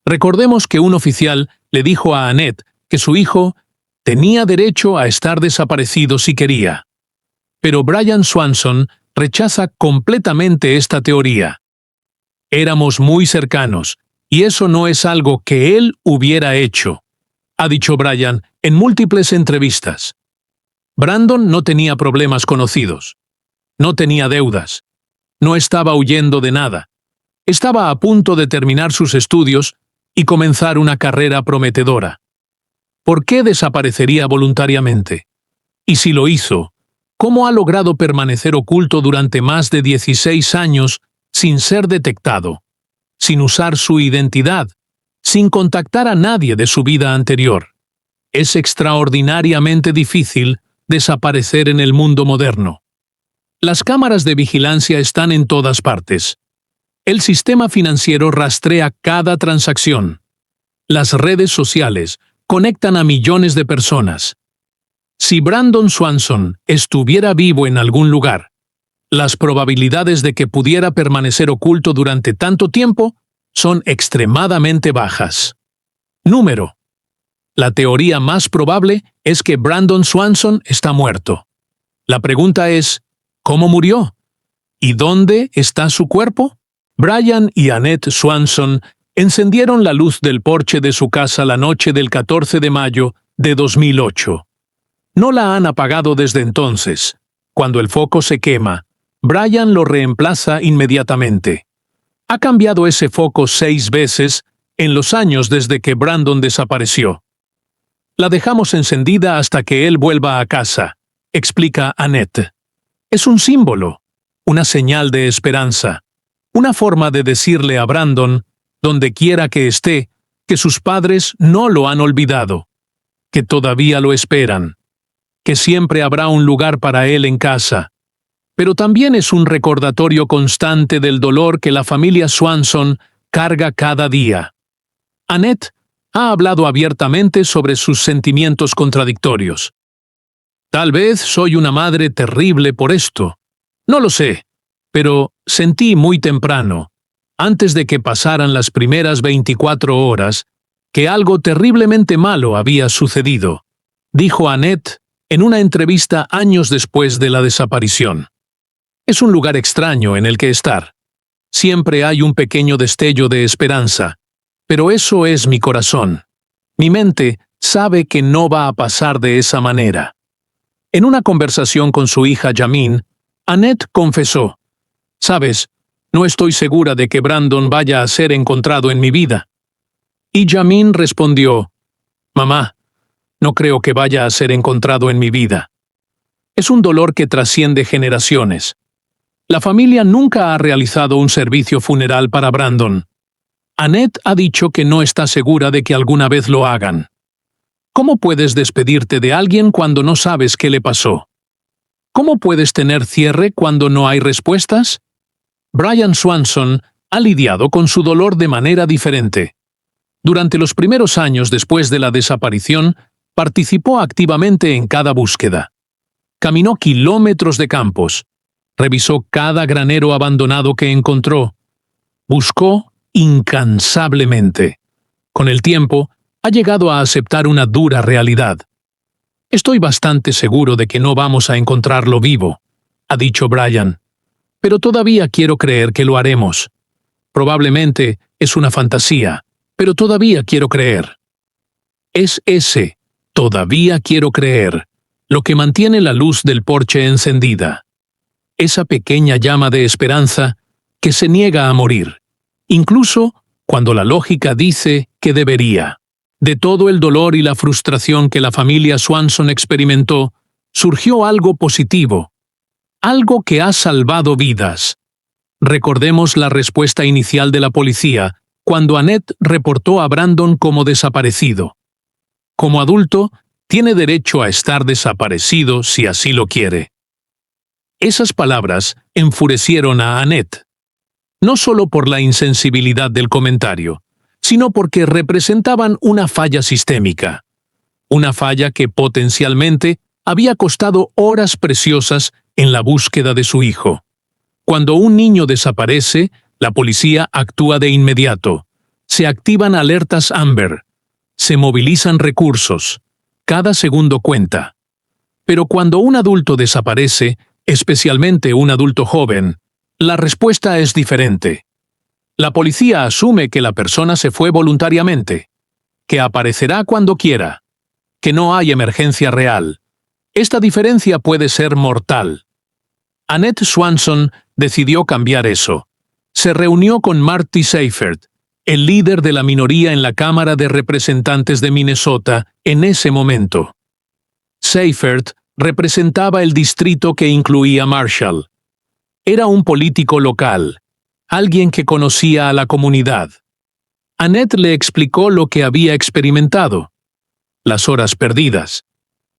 Recordemos que un oficial le dijo a Annette que su hijo tenía derecho a estar desaparecido si quería. Pero Brian Swanson rechaza completamente esta teoría. Éramos muy cercanos, y eso no es algo que él hubiera hecho, ha dicho Brian en múltiples entrevistas. Brandon no tenía problemas conocidos. No tenía deudas. No estaba huyendo de nada. Estaba a punto de terminar sus estudios y comenzar una carrera prometedora. ¿Por qué desaparecería voluntariamente? Y si lo hizo, ¿cómo ha logrado permanecer oculto durante más de 16 años sin ser detectado, sin usar su identidad, sin contactar a nadie de su vida anterior? Es extraordinariamente difícil desaparecer en el mundo moderno. Las cámaras de vigilancia están en todas partes. El sistema financiero rastrea cada transacción. Las redes sociales conectan a millones de personas. Si Brandon Swanson estuviera vivo en algún lugar, las probabilidades de que pudiera permanecer oculto durante tanto tiempo son extremadamente bajas. Número. La teoría más probable es que Brandon Swanson está muerto. La pregunta es, ¿cómo murió? ¿Y dónde está su cuerpo? Brian y Annette Swanson encendieron la luz del porche de su casa la noche del 14 de mayo de 2008. No la han apagado desde entonces. Cuando el foco se quema, Brian lo reemplaza inmediatamente. Ha cambiado ese foco 6 veces en los años desde que Brandon desapareció. La dejamos encendida hasta que él vuelva a casa, explica Annette. Es un símbolo, una señal de esperanza, una forma de decirle a Brandon, donde quiera que esté, que sus padres no lo han olvidado, que todavía lo esperan, que siempre habrá un lugar para él en casa. Pero también es un recordatorio constante del dolor que la familia Swanson carga cada día. Annette ha hablado abiertamente sobre sus sentimientos contradictorios. Tal vez soy una madre terrible por esto. No lo sé, pero sentí muy temprano, antes de que pasaran las primeras 24 horas, que algo terriblemente malo había sucedido, dijo Annette en una entrevista años después de la desaparición. Es un lugar extraño en el que estar. Siempre hay un pequeño destello de esperanza, pero eso es mi corazón. Mi mente sabe que no va a pasar de esa manera. En una conversación con su hija Yamin, Annette confesó: «Sabes, no estoy segura de que Brandon vaya a ser encontrado en mi vida». Y Yamin respondió: «Mamá, no creo que vaya a ser encontrado en mi vida». Es un dolor que trasciende generaciones. La familia nunca ha realizado un servicio funeral para Brandon. Annette ha dicho que no está segura de que alguna vez lo hagan. ¿Cómo puedes despedirte de alguien cuando no sabes qué le pasó? ¿Cómo puedes tener cierre cuando no hay respuestas? Brian Swanson ha lidiado con su dolor de manera diferente. Durante los primeros años después de la desaparición, participó activamente en cada búsqueda. Caminó kilómetros de campos, revisó cada granero abandonado que encontró, buscó incansablemente. Con el tiempo, ha llegado a aceptar una dura realidad. «Estoy bastante seguro de que no vamos a encontrarlo vivo», ha dicho Brian, «pero todavía quiero creer que lo haremos. Probablemente es una fantasía, pero todavía quiero creer». Es ese «todavía quiero creer» lo que mantiene la luz del porche encendida. Esa pequeña llama de esperanza que se niega a morir, incluso cuando la lógica dice que debería. De todo el dolor y la frustración que la familia Swanson experimentó, surgió algo positivo, algo que ha salvado vidas. Recordemos la respuesta inicial de la policía cuando Annette reportó a Brandon como desaparecido. Como adulto, tiene derecho a estar desaparecido si así lo quiere. Esas palabras enfurecieron a Annette, no solo por la insensibilidad del comentario, sino porque representaban una falla sistémica. Una falla que potencialmente había costado horas preciosas en la búsqueda de su hijo. Cuando un niño desaparece, la policía actúa de inmediato. Se activan alertas Amber. Se movilizan recursos. Cada segundo cuenta. Pero cuando un adulto desaparece, especialmente un adulto joven, la respuesta es diferente. La policía asume que la persona se fue voluntariamente, que aparecerá cuando quiera, que no hay emergencia real. Esta diferencia puede ser mortal. Annette Swanson decidió cambiar eso. Se reunió con Marty Seifert, el líder de la minoría en la Cámara de Representantes de Minnesota en ese momento. Seifert representaba el distrito que incluía Marshall. Era un político local, alguien que conocía a la comunidad. Annette le explicó lo que había experimentado: las horas perdidas,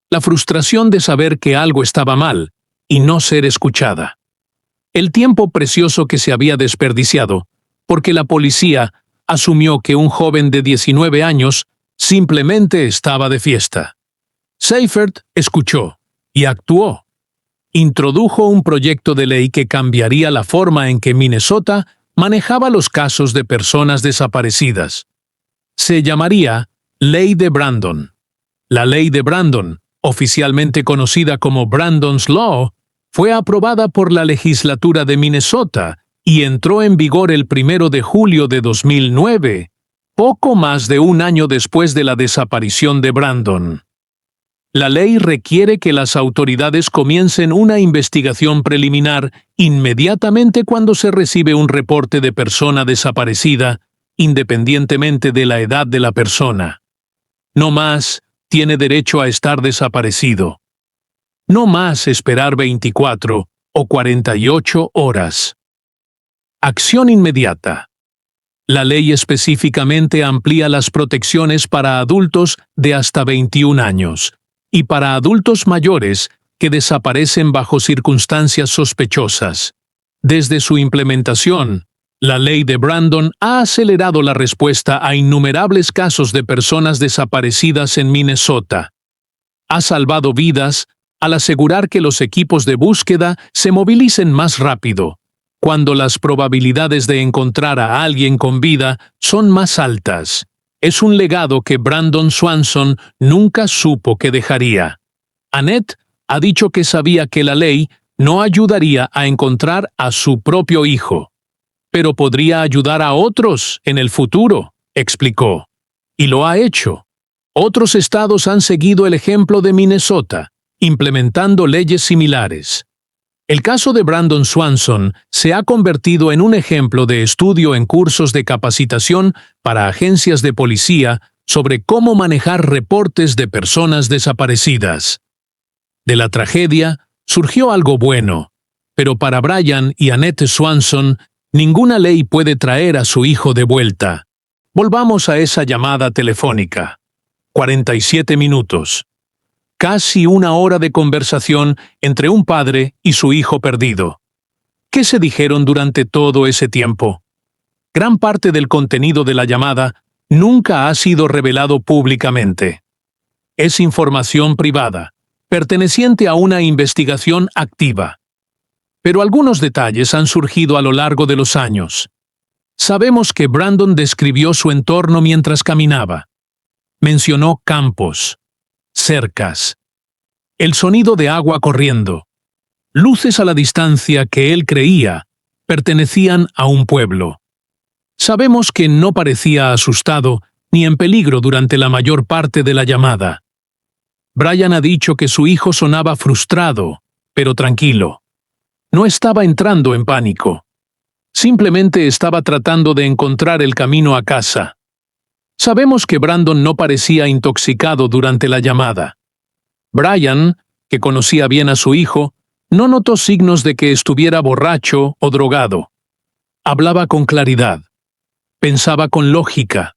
la frustración de saber que algo estaba mal y no ser escuchada, el tiempo precioso que se había desperdiciado, porque la policía asumió que un joven de 19 años simplemente estaba de fiesta. Seifert escuchó y actuó. Introdujo un proyecto de ley que cambiaría la forma en que Minnesota manejaba los casos de personas desaparecidas. Se llamaría Ley de Brandon. La Ley de Brandon, oficialmente conocida como Brandon's Law, fue aprobada por la legislatura de Minnesota y entró en vigor el 1 de julio de 2009, poco más de un año después de la desaparición de Brandon. La ley requiere que las autoridades comiencen una investigación preliminar inmediatamente cuando se recibe un reporte de persona desaparecida, independientemente de la edad de la persona. No más tiene derecho a estar desaparecido. No más esperar 24 o 48 horas. Acción inmediata. La ley específicamente amplía las protecciones para adultos de hasta 21 años. Y para adultos mayores que desaparecen bajo circunstancias sospechosas. Desde su implementación, la ley de Brandon ha acelerado la respuesta a innumerables casos de personas desaparecidas en Minnesota. Ha salvado vidas al asegurar que los equipos de búsqueda se movilicen más rápido, cuando las probabilidades de encontrar a alguien con vida son más altas. Es un legado que Brandon Swanson nunca supo que dejaría. Annette ha dicho que sabía que la ley no ayudaría a encontrar a su propio hijo, pero podría ayudar a otros en el futuro, explicó. Y lo ha hecho. Otros estados han seguido el ejemplo de Minnesota, implementando leyes similares. El caso de Brandon Swanson se ha convertido en un ejemplo de estudio en cursos de capacitación para agencias de policía sobre cómo manejar reportes de personas desaparecidas. De la tragedia surgió algo bueno, pero para Brian y Annette Swanson, ninguna ley puede traer a su hijo de vuelta. Volvamos a esa llamada telefónica. 47 minutos. Casi una hora de conversación entre un padre y su hijo perdido. ¿Qué se dijeron durante todo ese tiempo? Gran parte del contenido de la llamada nunca ha sido revelado públicamente. Es información privada, perteneciente a una investigación activa. Pero algunos detalles han surgido a lo largo de los años. Sabemos que Brandon describió su entorno mientras caminaba. Mencionó campos, cercas, el sonido de agua corriendo, luces a la distancia que él creía pertenecían a un pueblo. Sabemos que no parecía asustado ni en peligro durante la mayor parte de la llamada. Brian ha dicho que su hijo sonaba frustrado, pero tranquilo. No estaba entrando en pánico. Simplemente estaba tratando de encontrar el camino a casa. Sabemos que Brandon no parecía intoxicado durante la llamada. Brian, que conocía bien a su hijo, no notó signos de que estuviera borracho o drogado. Hablaba con claridad. Pensaba con lógica.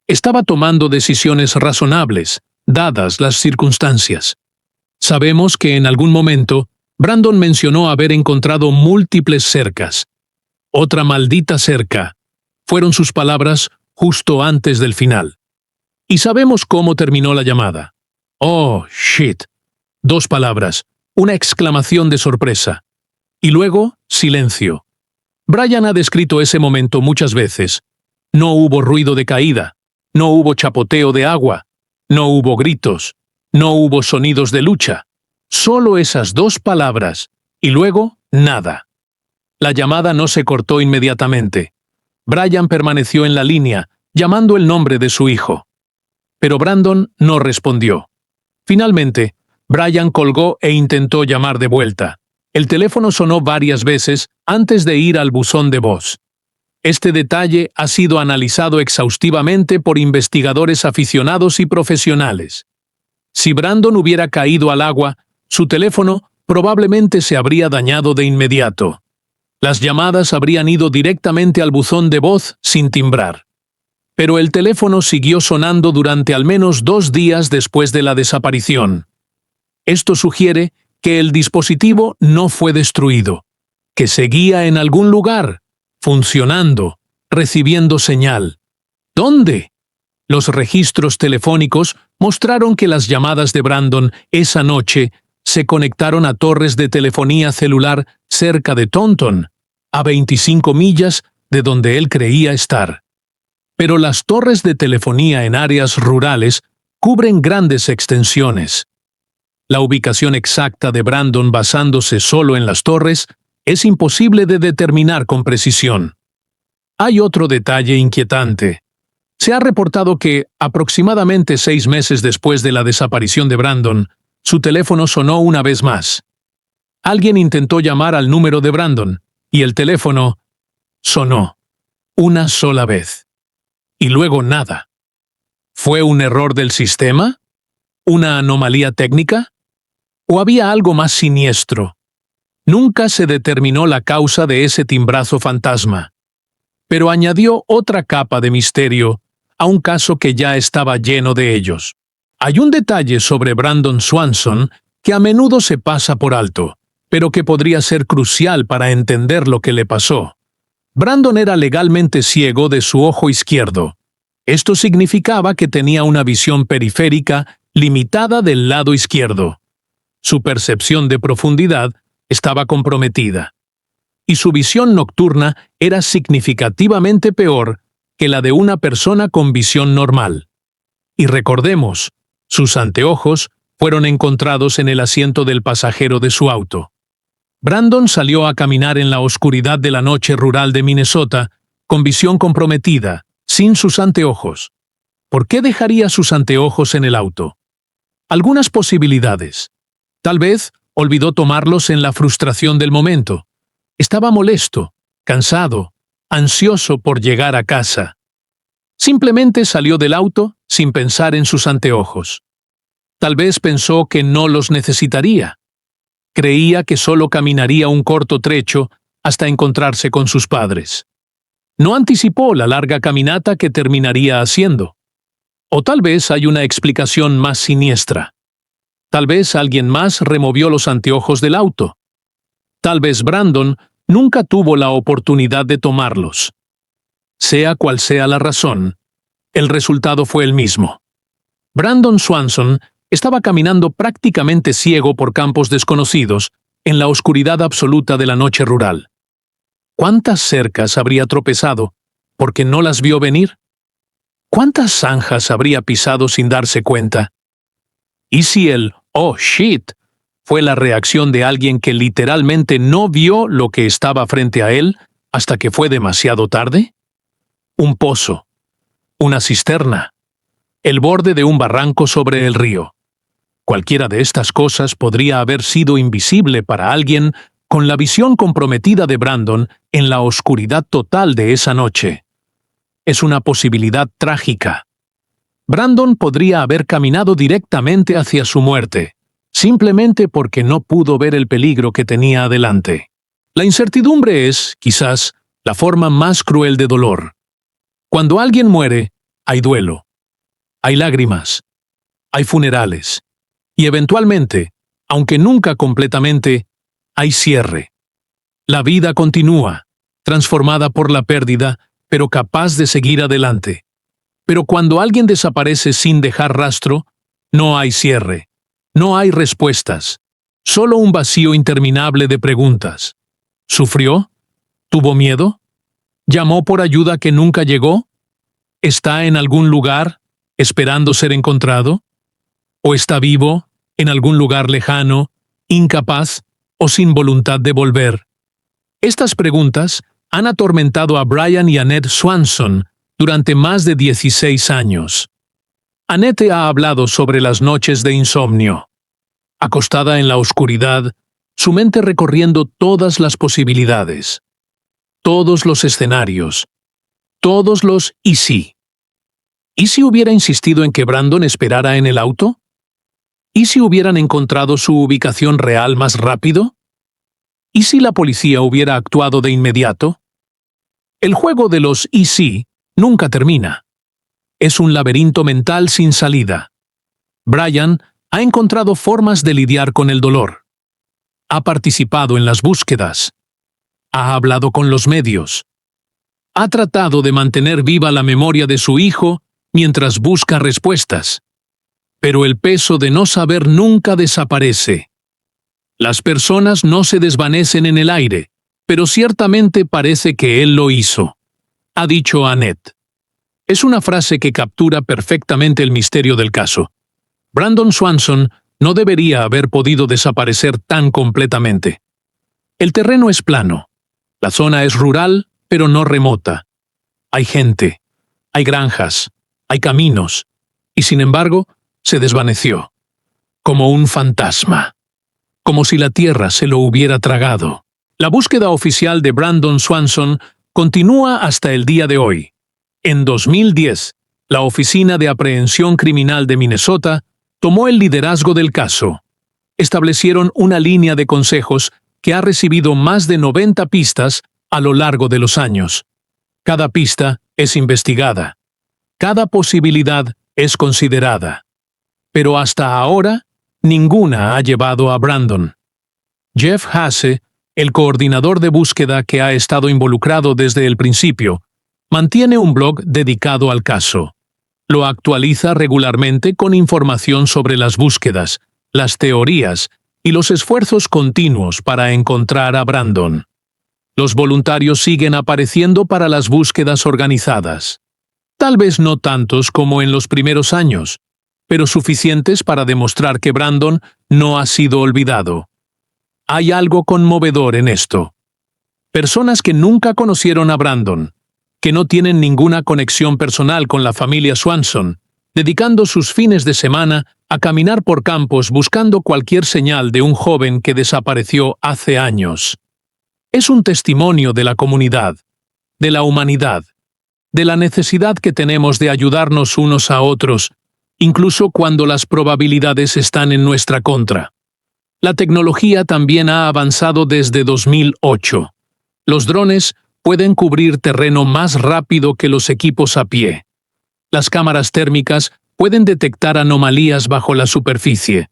Estaba tomando decisiones razonables, dadas las circunstancias. Sabemos que en algún momento, Brandon mencionó haber encontrado múltiples cercas. Otra maldita cerca. Fueron sus palabras justo antes del final. Y sabemos cómo terminó la llamada. Oh, shit. 2 palabras, una exclamación de sorpresa. Y luego, silencio. Brian ha descrito ese momento muchas veces. No hubo ruido de caída, no hubo chapoteo de agua, no hubo gritos, no hubo sonidos de lucha. Solo esas 2 palabras, y luego, nada. La llamada no se cortó inmediatamente. Brian permaneció en la línea, llamando el nombre de su hijo. Pero Brandon no respondió. Finalmente, Brian colgó e intentó llamar de vuelta. El teléfono sonó varias veces antes de ir al buzón de voz. Este detalle ha sido analizado exhaustivamente por investigadores aficionados y profesionales. Si Brandon hubiera caído al agua, su teléfono probablemente se habría dañado de inmediato. Las llamadas habrían ido directamente al buzón de voz sin timbrar. Pero el teléfono siguió sonando durante al menos 2 días después de la desaparición. Esto sugiere que el dispositivo no fue destruido, que seguía en algún lugar, funcionando, recibiendo señal. ¿Dónde? Los registros telefónicos mostraron que las llamadas de Brandon esa noche se conectaron a torres de telefonía celular cerca de Taunton, a 25 millas de donde él creía estar. Pero las torres de telefonía en áreas rurales cubren grandes extensiones. La ubicación exacta de Brandon basándose solo en las torres es imposible de determinar con precisión. Hay otro detalle inquietante. Se ha reportado que, aproximadamente 6 meses después de la desaparición de Brandon, su teléfono sonó una vez más. Alguien intentó llamar al número de Brandon, y el teléfono sonó una sola vez. Y luego nada. ¿Fue un error del sistema? ¿Una anomalía técnica? ¿O había algo más siniestro? Nunca se determinó la causa de ese timbrazo fantasma. Pero añadió otra capa de misterio a un caso que ya estaba lleno de ellos. Hay un detalle sobre Brandon Swanson que a menudo se pasa por alto, pero que podría ser crucial para entender lo que le pasó. Brandon era legalmente ciego de su ojo izquierdo. Esto significaba que tenía una visión periférica limitada del lado izquierdo. Su percepción de profundidad estaba comprometida. y su visión nocturna era significativamente peor que la de una persona con visión normal. Y recordemos, sus anteojos fueron encontrados en el asiento del pasajero de su auto. Brandon salió a caminar en la oscuridad de la noche rural de Minnesota, con visión comprometida, sin sus anteojos. ¿Por qué dejaría sus anteojos en el auto? Algunas posibilidades. Tal vez olvidó tomarlos en la frustración del momento. Estaba molesto, cansado, ansioso por llegar a casa. Simplemente salió del auto sin pensar en sus anteojos. Tal vez pensó que no los necesitaría. Creía que solo caminaría un corto trecho hasta encontrarse con sus padres. No anticipó la larga caminata que terminaría haciendo. O tal vez hay una explicación más siniestra. Tal vez alguien más removió los anteojos del auto. Tal vez Brandon nunca tuvo la oportunidad de tomarlos. Sea cual sea la razón, el resultado fue el mismo. Brandon Swanson estaba caminando prácticamente ciego por campos desconocidos, en la oscuridad absoluta de la noche rural. ¿Cuántas cercas habría tropezado porque no las vio venir? ¿Cuántas zanjas habría pisado sin darse cuenta? ¿Y si el "oh shit" fue la reacción de alguien que literalmente no vio lo que estaba frente a él hasta que fue demasiado tarde? Un pozo, una cisterna, el borde de un barranco sobre el río. Cualquiera de estas cosas podría haber sido invisible para alguien con la visión comprometida de Brandon en la oscuridad total de esa noche. Es una posibilidad trágica. Brandon podría haber caminado directamente hacia su muerte, simplemente porque no pudo ver el peligro que tenía adelante. La incertidumbre es, quizás, la forma más cruel de dolor. Cuando alguien muere, hay duelo, hay lágrimas, hay funerales, y eventualmente, aunque nunca completamente, hay cierre. La vida continúa, transformada por la pérdida, pero capaz de seguir adelante. Pero cuando alguien desaparece sin dejar rastro, no hay cierre, no hay respuestas, solo un vacío interminable de preguntas. ¿Sufrió? ¿Tuvo miedo? ¿Llamó por ayuda que nunca llegó? ¿Está en algún lugar, esperando ser encontrado? ¿O está vivo, en algún lugar lejano, incapaz o sin voluntad de volver? Estas preguntas han atormentado a Brian y Annette Swanson durante más de 16 años. Annette ha hablado sobre las noches de insomnio. Acostada en la oscuridad, su mente recorriendo todas las posibilidades, todos los escenarios, todos los ¿y si? ¿Y si hubiera insistido en que Brandon esperara en el auto? ¿Y si hubieran encontrado su ubicación real más rápido? ¿Y si la policía hubiera actuado de inmediato? El juego de los ¿y si? Nunca termina. Es un laberinto mental sin salida. Brian ha encontrado formas de lidiar con el dolor. Ha participado en las búsquedas. Ha hablado con los medios. Ha tratado de mantener viva la memoria de su hijo mientras busca respuestas. Pero el peso de no saber nunca desaparece. Las personas no se desvanecen en el aire, pero ciertamente parece que él lo hizo, ha dicho Annette. Es una frase que captura perfectamente el misterio del caso. Brandon Swanson no debería haber podido desaparecer tan completamente. El terreno es plano. La zona es rural, pero no remota. Hay gente, hay granjas, hay caminos, y sin embargo, se desvaneció, como un fantasma, como si la tierra se lo hubiera tragado. La búsqueda oficial de Brandon Swanson continúa hasta el día de hoy. En 2010, la Oficina de Aprehensión Criminal de Minnesota tomó el liderazgo del caso. Establecieron una línea de consejos que ha recibido más de 90 pistas a lo largo de los años. Cada pista es investigada. Cada posibilidad es considerada. Pero hasta ahora, ninguna ha llevado a Brandon. Jeff Haase, el coordinador de búsqueda que ha estado involucrado desde el principio, mantiene un blog dedicado al caso. Lo actualiza regularmente con información sobre las búsquedas, las teorías y los esfuerzos continuos para encontrar a Brandon. Los voluntarios siguen apareciendo para las búsquedas organizadas. Tal vez no tantos como en los primeros años, pero suficientes para demostrar que Brandon no ha sido olvidado. Hay algo conmovedor en esto. Personas que nunca conocieron a Brandon, que no tienen ninguna conexión personal con la familia Swanson, dedicando sus fines de semana a caminar por campos buscando cualquier señal de un joven que desapareció hace años. Es un testimonio de la comunidad, de la humanidad, de la necesidad que tenemos de ayudarnos unos a otros, incluso cuando las probabilidades están en nuestra contra. La tecnología también ha avanzado desde 2008. Los drones pueden cubrir terreno más rápido que los equipos a pie. Las cámaras térmicas pueden detectar anomalías bajo la superficie.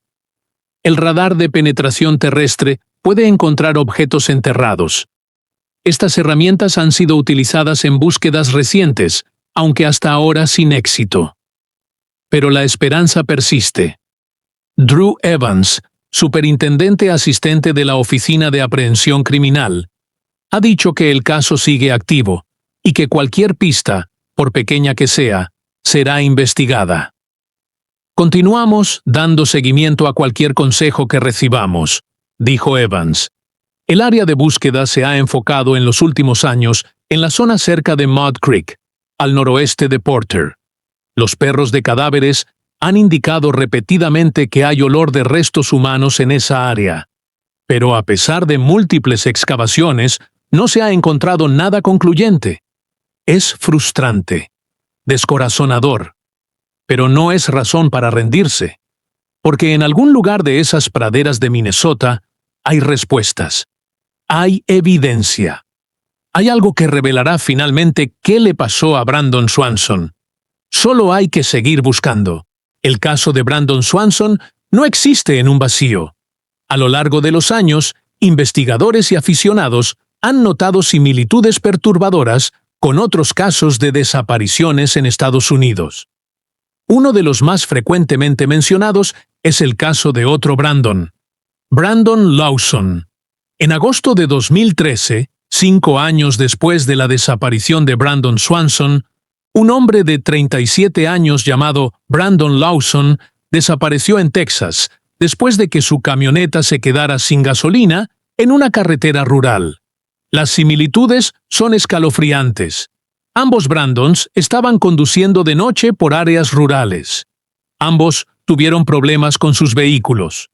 El radar de penetración terrestre puede encontrar objetos enterrados. Estas herramientas han sido utilizadas en búsquedas recientes, aunque hasta ahora sin éxito. Pero la esperanza persiste. Drew Evans, superintendente asistente de la Oficina de Aprehensión Criminal, ha dicho que el caso sigue activo y que cualquier pista, por pequeña que sea, será investigada. Continuamos dando seguimiento a cualquier consejo que recibamos, dijo Evans. El área de búsqueda se ha enfocado en los últimos años en la zona cerca de Mud Creek, al noroeste de Porter. Los perros de cadáveres han indicado repetidamente que hay olor de restos humanos en esa área. Pero a pesar de múltiples excavaciones, no se ha encontrado nada concluyente. Es frustrante, descorazonador, pero no es razón para rendirse, porque en algún lugar de esas praderas de Minnesota hay respuestas. Hay evidencia. Hay algo que revelará finalmente qué le pasó a Brandon Swanson. Solo hay que seguir buscando. El caso de Brandon Swanson no existe en un vacío. A lo largo de los años, investigadores y aficionados han notado similitudes perturbadoras con otros casos de desapariciones en Estados Unidos. Uno de los más frecuentemente mencionados es el caso de otro Brandon Lawson. En agosto de 2013, 5 años después de la desaparición de Brandon Swanson, un hombre de 37 años llamado Brandon Lawson desapareció en Texas después de que su camioneta se quedara sin gasolina en una carretera rural. Las similitudes son escalofriantes. Ambos Brandons estaban conduciendo de noche por áreas rurales. Ambos tuvieron problemas con sus vehículos.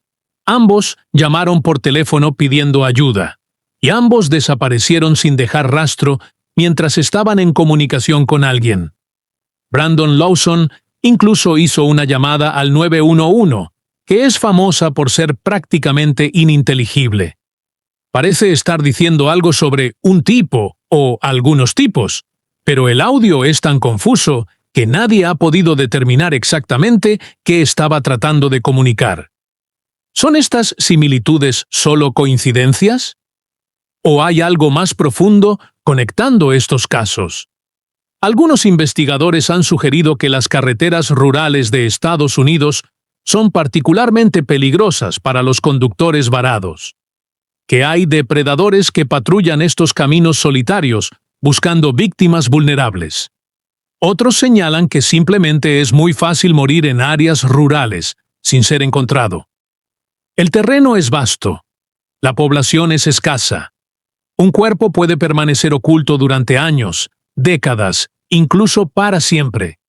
Ambos llamaron por teléfono pidiendo ayuda. Y ambos desaparecieron sin dejar rastro mientras estaban en comunicación con alguien. Brandon Lawson incluso hizo una llamada al 911, que es famosa por ser prácticamente ininteligible. Parece estar diciendo algo sobre un tipo o algunos tipos, pero el audio es tan confuso que nadie ha podido determinar exactamente qué estaba tratando de comunicar. ¿Son estas similitudes solo coincidencias? ¿O hay algo más profundo conectando estos casos? Algunos investigadores han sugerido que las carreteras rurales de Estados Unidos son particularmente peligrosas para los conductores varados. Que hay depredadores que patrullan estos caminos solitarios buscando víctimas vulnerables. Otros señalan que simplemente es muy fácil morir en áreas rurales sin ser encontrado. El terreno es vasto. La población es escasa. Un cuerpo puede permanecer oculto durante años, décadas, incluso para siempre.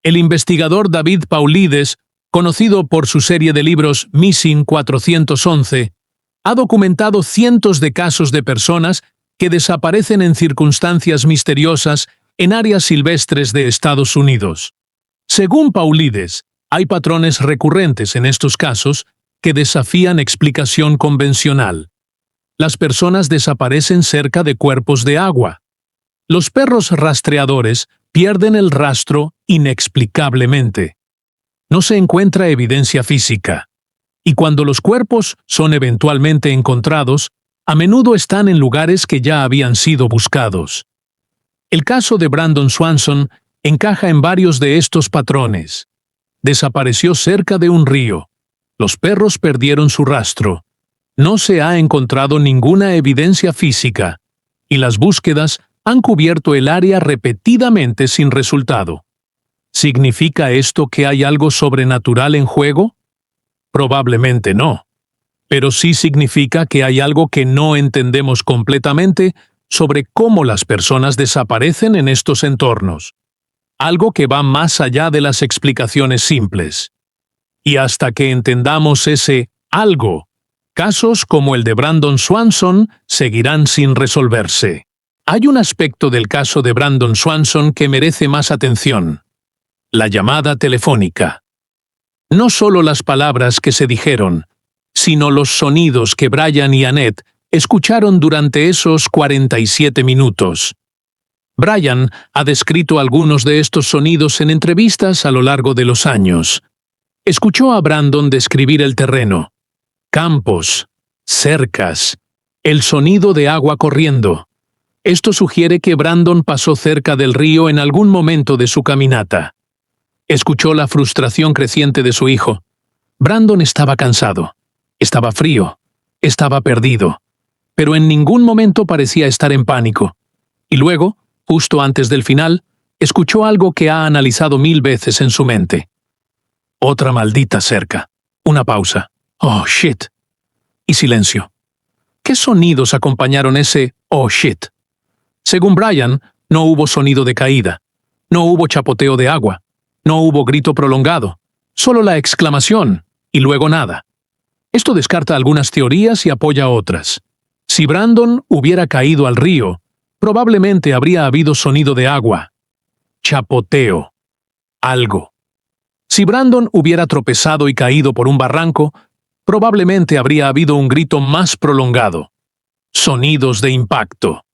El investigador David Paulides, conocido por su serie de libros Missing 411, ha documentado cientos de casos de personas que desaparecen en circunstancias misteriosas en áreas silvestres de Estados Unidos. Según Paulides, hay patrones recurrentes en estos casos que desafían explicación convencional. Las personas desaparecen cerca de cuerpos de agua. Los perros rastreadores pierden el rastro inexplicablemente. No se encuentra evidencia física. Y cuando los cuerpos son eventualmente encontrados, a menudo están en lugares que ya habían sido buscados. El caso de Brandon Swanson encaja en varios de estos patrones. Desapareció cerca de un río. Los perros perdieron su rastro. No se ha encontrado ninguna evidencia física, y las búsquedas han cubierto el área repetidamente sin resultado. ¿Significa esto que hay algo sobrenatural en juego? Probablemente no. Pero sí significa que hay algo que no entendemos completamente sobre cómo las personas desaparecen en estos entornos. Algo que va más allá de las explicaciones simples. Y hasta que entendamos ese algo, casos como el de Brandon Swanson seguirán sin resolverse. Hay un aspecto del caso de Brandon Swanson que merece más atención. La llamada telefónica. No solo las palabras que se dijeron, sino los sonidos que Brian y Annette escucharon durante esos 47 minutos. Brian ha descrito algunos de estos sonidos en entrevistas a lo largo de los años. Escuchó a Brandon describir el terreno, campos, cercas, el sonido de agua corriendo. Esto sugiere que Brandon pasó cerca del río en algún momento de su caminata. Escuchó la frustración creciente de su hijo. Brandon estaba cansado, estaba frío, estaba perdido, pero en ningún momento parecía estar en pánico. Y luego, justo antes del final, escuchó algo que ha analizado 1000 veces en su mente. Otra maldita cerca. Una pausa. Oh, shit. Y silencio. ¿Qué sonidos acompañaron ese oh, shit? Según Brian, no hubo sonido de caída. No hubo chapoteo de agua. No hubo grito prolongado. Solo la exclamación, y luego nada. Esto descarta algunas teorías y apoya otras. Si Brandon hubiera caído al río, probablemente habría habido sonido de agua. Chapoteo. Algo. Si Brandon hubiera tropezado y caído por un barranco, probablemente habría habido un grito más prolongado. Sonidos de impacto.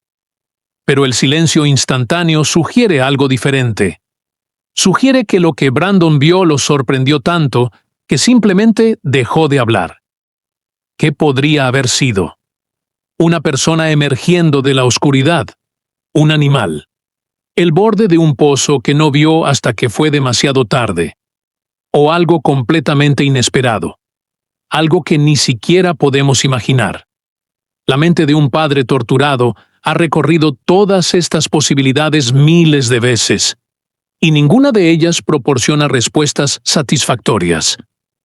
Pero el silencio instantáneo sugiere algo diferente. Sugiere que lo que Brandon vio lo sorprendió tanto que simplemente dejó de hablar. ¿Qué podría haber sido? Una persona emergiendo de la oscuridad. Un animal. El borde de un pozo que no vio hasta que fue demasiado tarde. O algo completamente inesperado. Algo que ni siquiera podemos imaginar. La mente de un padre torturado ha recorrido todas estas posibilidades miles de veces, y ninguna de ellas proporciona respuestas satisfactorias.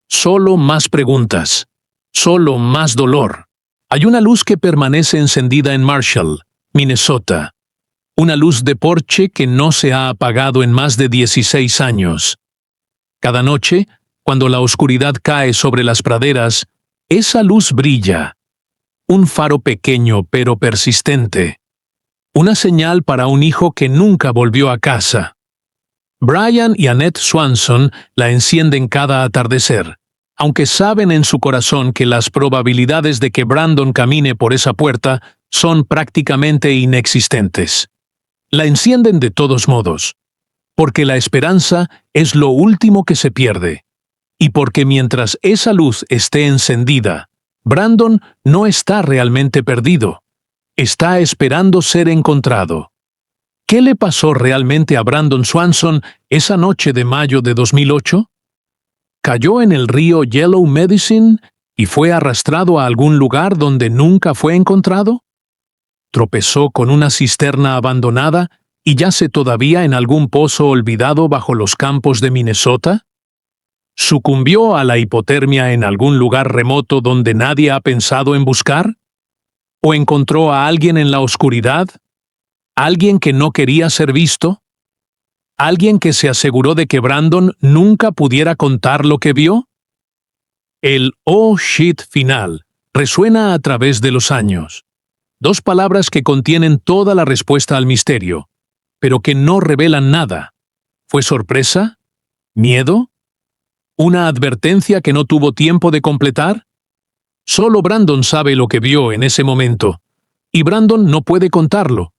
Solo más preguntas. Solo más dolor. Hay una luz que permanece encendida en Marshall, Minnesota. Una luz de porche que no se ha apagado en más de 16 años. Cada noche, cuando la oscuridad cae sobre las praderas, esa luz brilla. Un faro pequeño pero persistente. Una señal para un hijo que nunca volvió a casa. Brian y Annette Swanson la encienden cada atardecer, aunque saben en su corazón que las probabilidades de que Brandon camine por esa puerta son prácticamente inexistentes. La encienden de todos modos, porque la esperanza es lo último que se pierde, y porque mientras esa luz esté encendida, Brandon no está realmente perdido, está esperando ser encontrado. ¿Qué le pasó realmente a Brandon Swanson esa noche de mayo de 2008? ¿Cayó en el río Yellow Medicine y fue arrastrado a algún lugar donde nunca fue encontrado? ¿Tropezó con una cisterna abandonada y yace todavía en algún pozo olvidado bajo los campos de Minnesota? ¿Sucumbió a la hipotermia en algún lugar remoto donde nadie ha pensado en buscar? ¿O encontró a alguien en la oscuridad? ¿Alguien que no quería ser visto? ¿Alguien que se aseguró de que Brandon nunca pudiera contar lo que vio? El oh shit final resuena a través de los años. 2 palabras que contienen toda la respuesta al misterio, pero que no revelan nada. ¿Fue sorpresa? ¿Miedo? ¿Una advertencia que no tuvo tiempo de completar? Solo Brandon sabe lo que vio en ese momento, y Brandon no puede contarlo.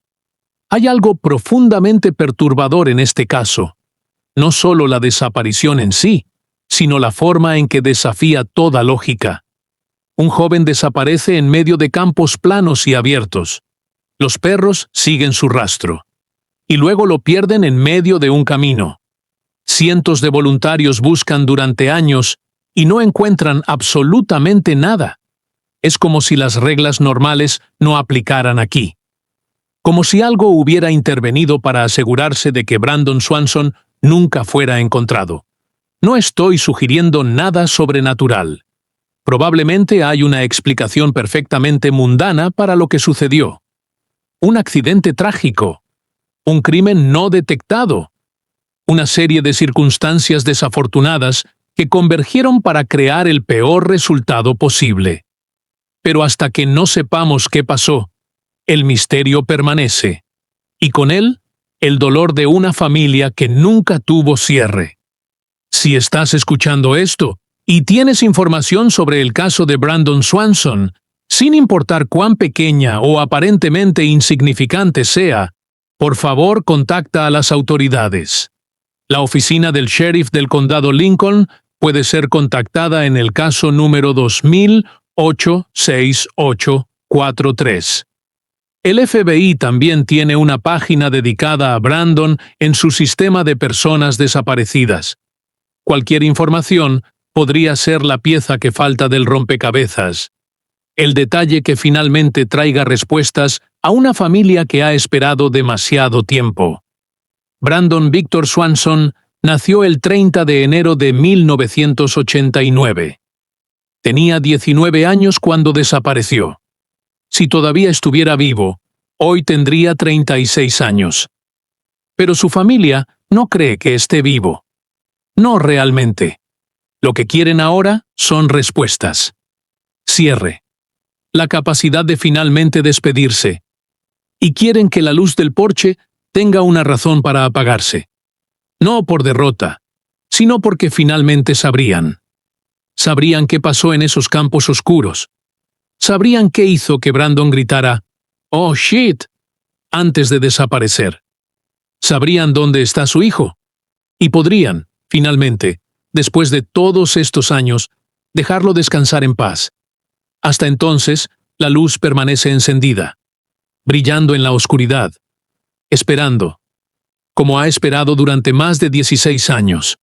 Hay algo profundamente perturbador en este caso. No solo la desaparición en sí, sino la forma en que desafía toda lógica. Un joven desaparece en medio de campos planos y abiertos. Los perros siguen su rastro. Y luego lo pierden en medio de un camino. Cientos de voluntarios buscan durante años y no encuentran absolutamente nada. Es como si las reglas normales no aplicaran aquí. como si algo hubiera intervenido para asegurarse de que Brandon Swanson nunca fuera encontrado. No estoy sugiriendo nada sobrenatural. Probablemente hay una explicación perfectamente mundana para lo que sucedió. Un accidente trágico, un crimen no detectado, una serie de circunstancias desafortunadas que convergieron para crear el peor resultado posible. Pero hasta que no sepamos qué pasó, el misterio permanece, y con él, el dolor de una familia que nunca tuvo cierre. Si estás escuchando esto y tienes información sobre el caso de Brandon Swanson, sin importar cuán pequeña o aparentemente insignificante sea, por favor contacta a las autoridades. La oficina del sheriff del condado Lincoln puede ser contactada en el caso número 2008-6843. El FBI también tiene una página dedicada a Brandon en su sistema de personas desaparecidas. Cualquier información podría ser la pieza que falta del rompecabezas. El detalle que finalmente traiga respuestas a una familia que ha esperado demasiado tiempo. Brandon Victor Swanson nació el 30 de enero de 1989. Tenía 19 años cuando desapareció. Si todavía estuviera vivo, hoy tendría 36 años. Pero su familia no cree que esté vivo. No realmente. Lo que quieren ahora son respuestas. Cierre. La capacidad de finalmente despedirse. Y quieren que la luz del porche tenga una razón para apagarse. No por derrota, sino porque finalmente sabrían. Sabrían qué pasó en esos campos oscuros. Sabrían qué hizo que Brandon gritara, «Oh, shit», antes de desaparecer. Sabrían dónde está su hijo. Y podrían, finalmente, después de todos estos años, dejarlo descansar en paz. Hasta entonces, la luz permanece encendida, brillando en la oscuridad, esperando, como ha esperado durante más de 16 años,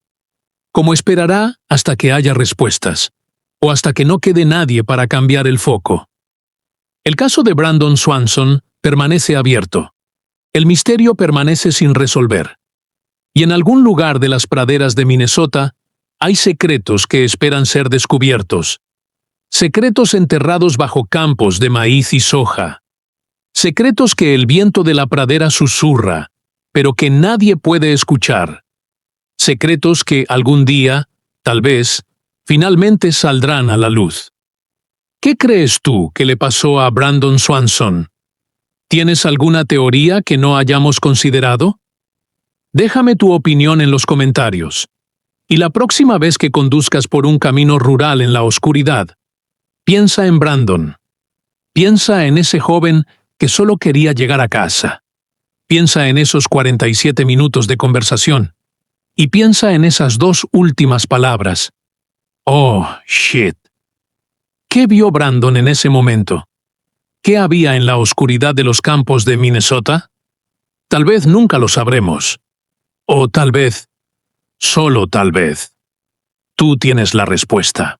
como esperará hasta que haya respuestas, o hasta que no quede nadie para cambiar el foco. El caso de Brandon Swanson permanece abierto. El misterio permanece sin resolver. Y en algún lugar de las praderas de Minnesota hay secretos que esperan ser descubiertos. Secretos enterrados bajo campos de maíz y soja. Secretos que el viento de la pradera susurra, pero que nadie puede escuchar. Secretos que algún día, tal vez, finalmente saldrán a la luz. ¿Qué crees tú que le pasó a Brandon Swanson? ¿Tienes alguna teoría que no hayamos considerado? Déjame tu opinión en los comentarios. Y la próxima vez que conduzcas por un camino rural en la oscuridad, piensa en Brandon. Piensa en ese joven que solo quería llegar a casa. Piensa en esos 47 minutos de conversación. Y piensa en esas dos últimas palabras. Oh, shit. ¿Qué vio Brandon en ese momento? ¿Qué había en la oscuridad de los campos de Minnesota? Tal vez nunca lo sabremos. O tal vez, solo tal vez, tú tienes la respuesta.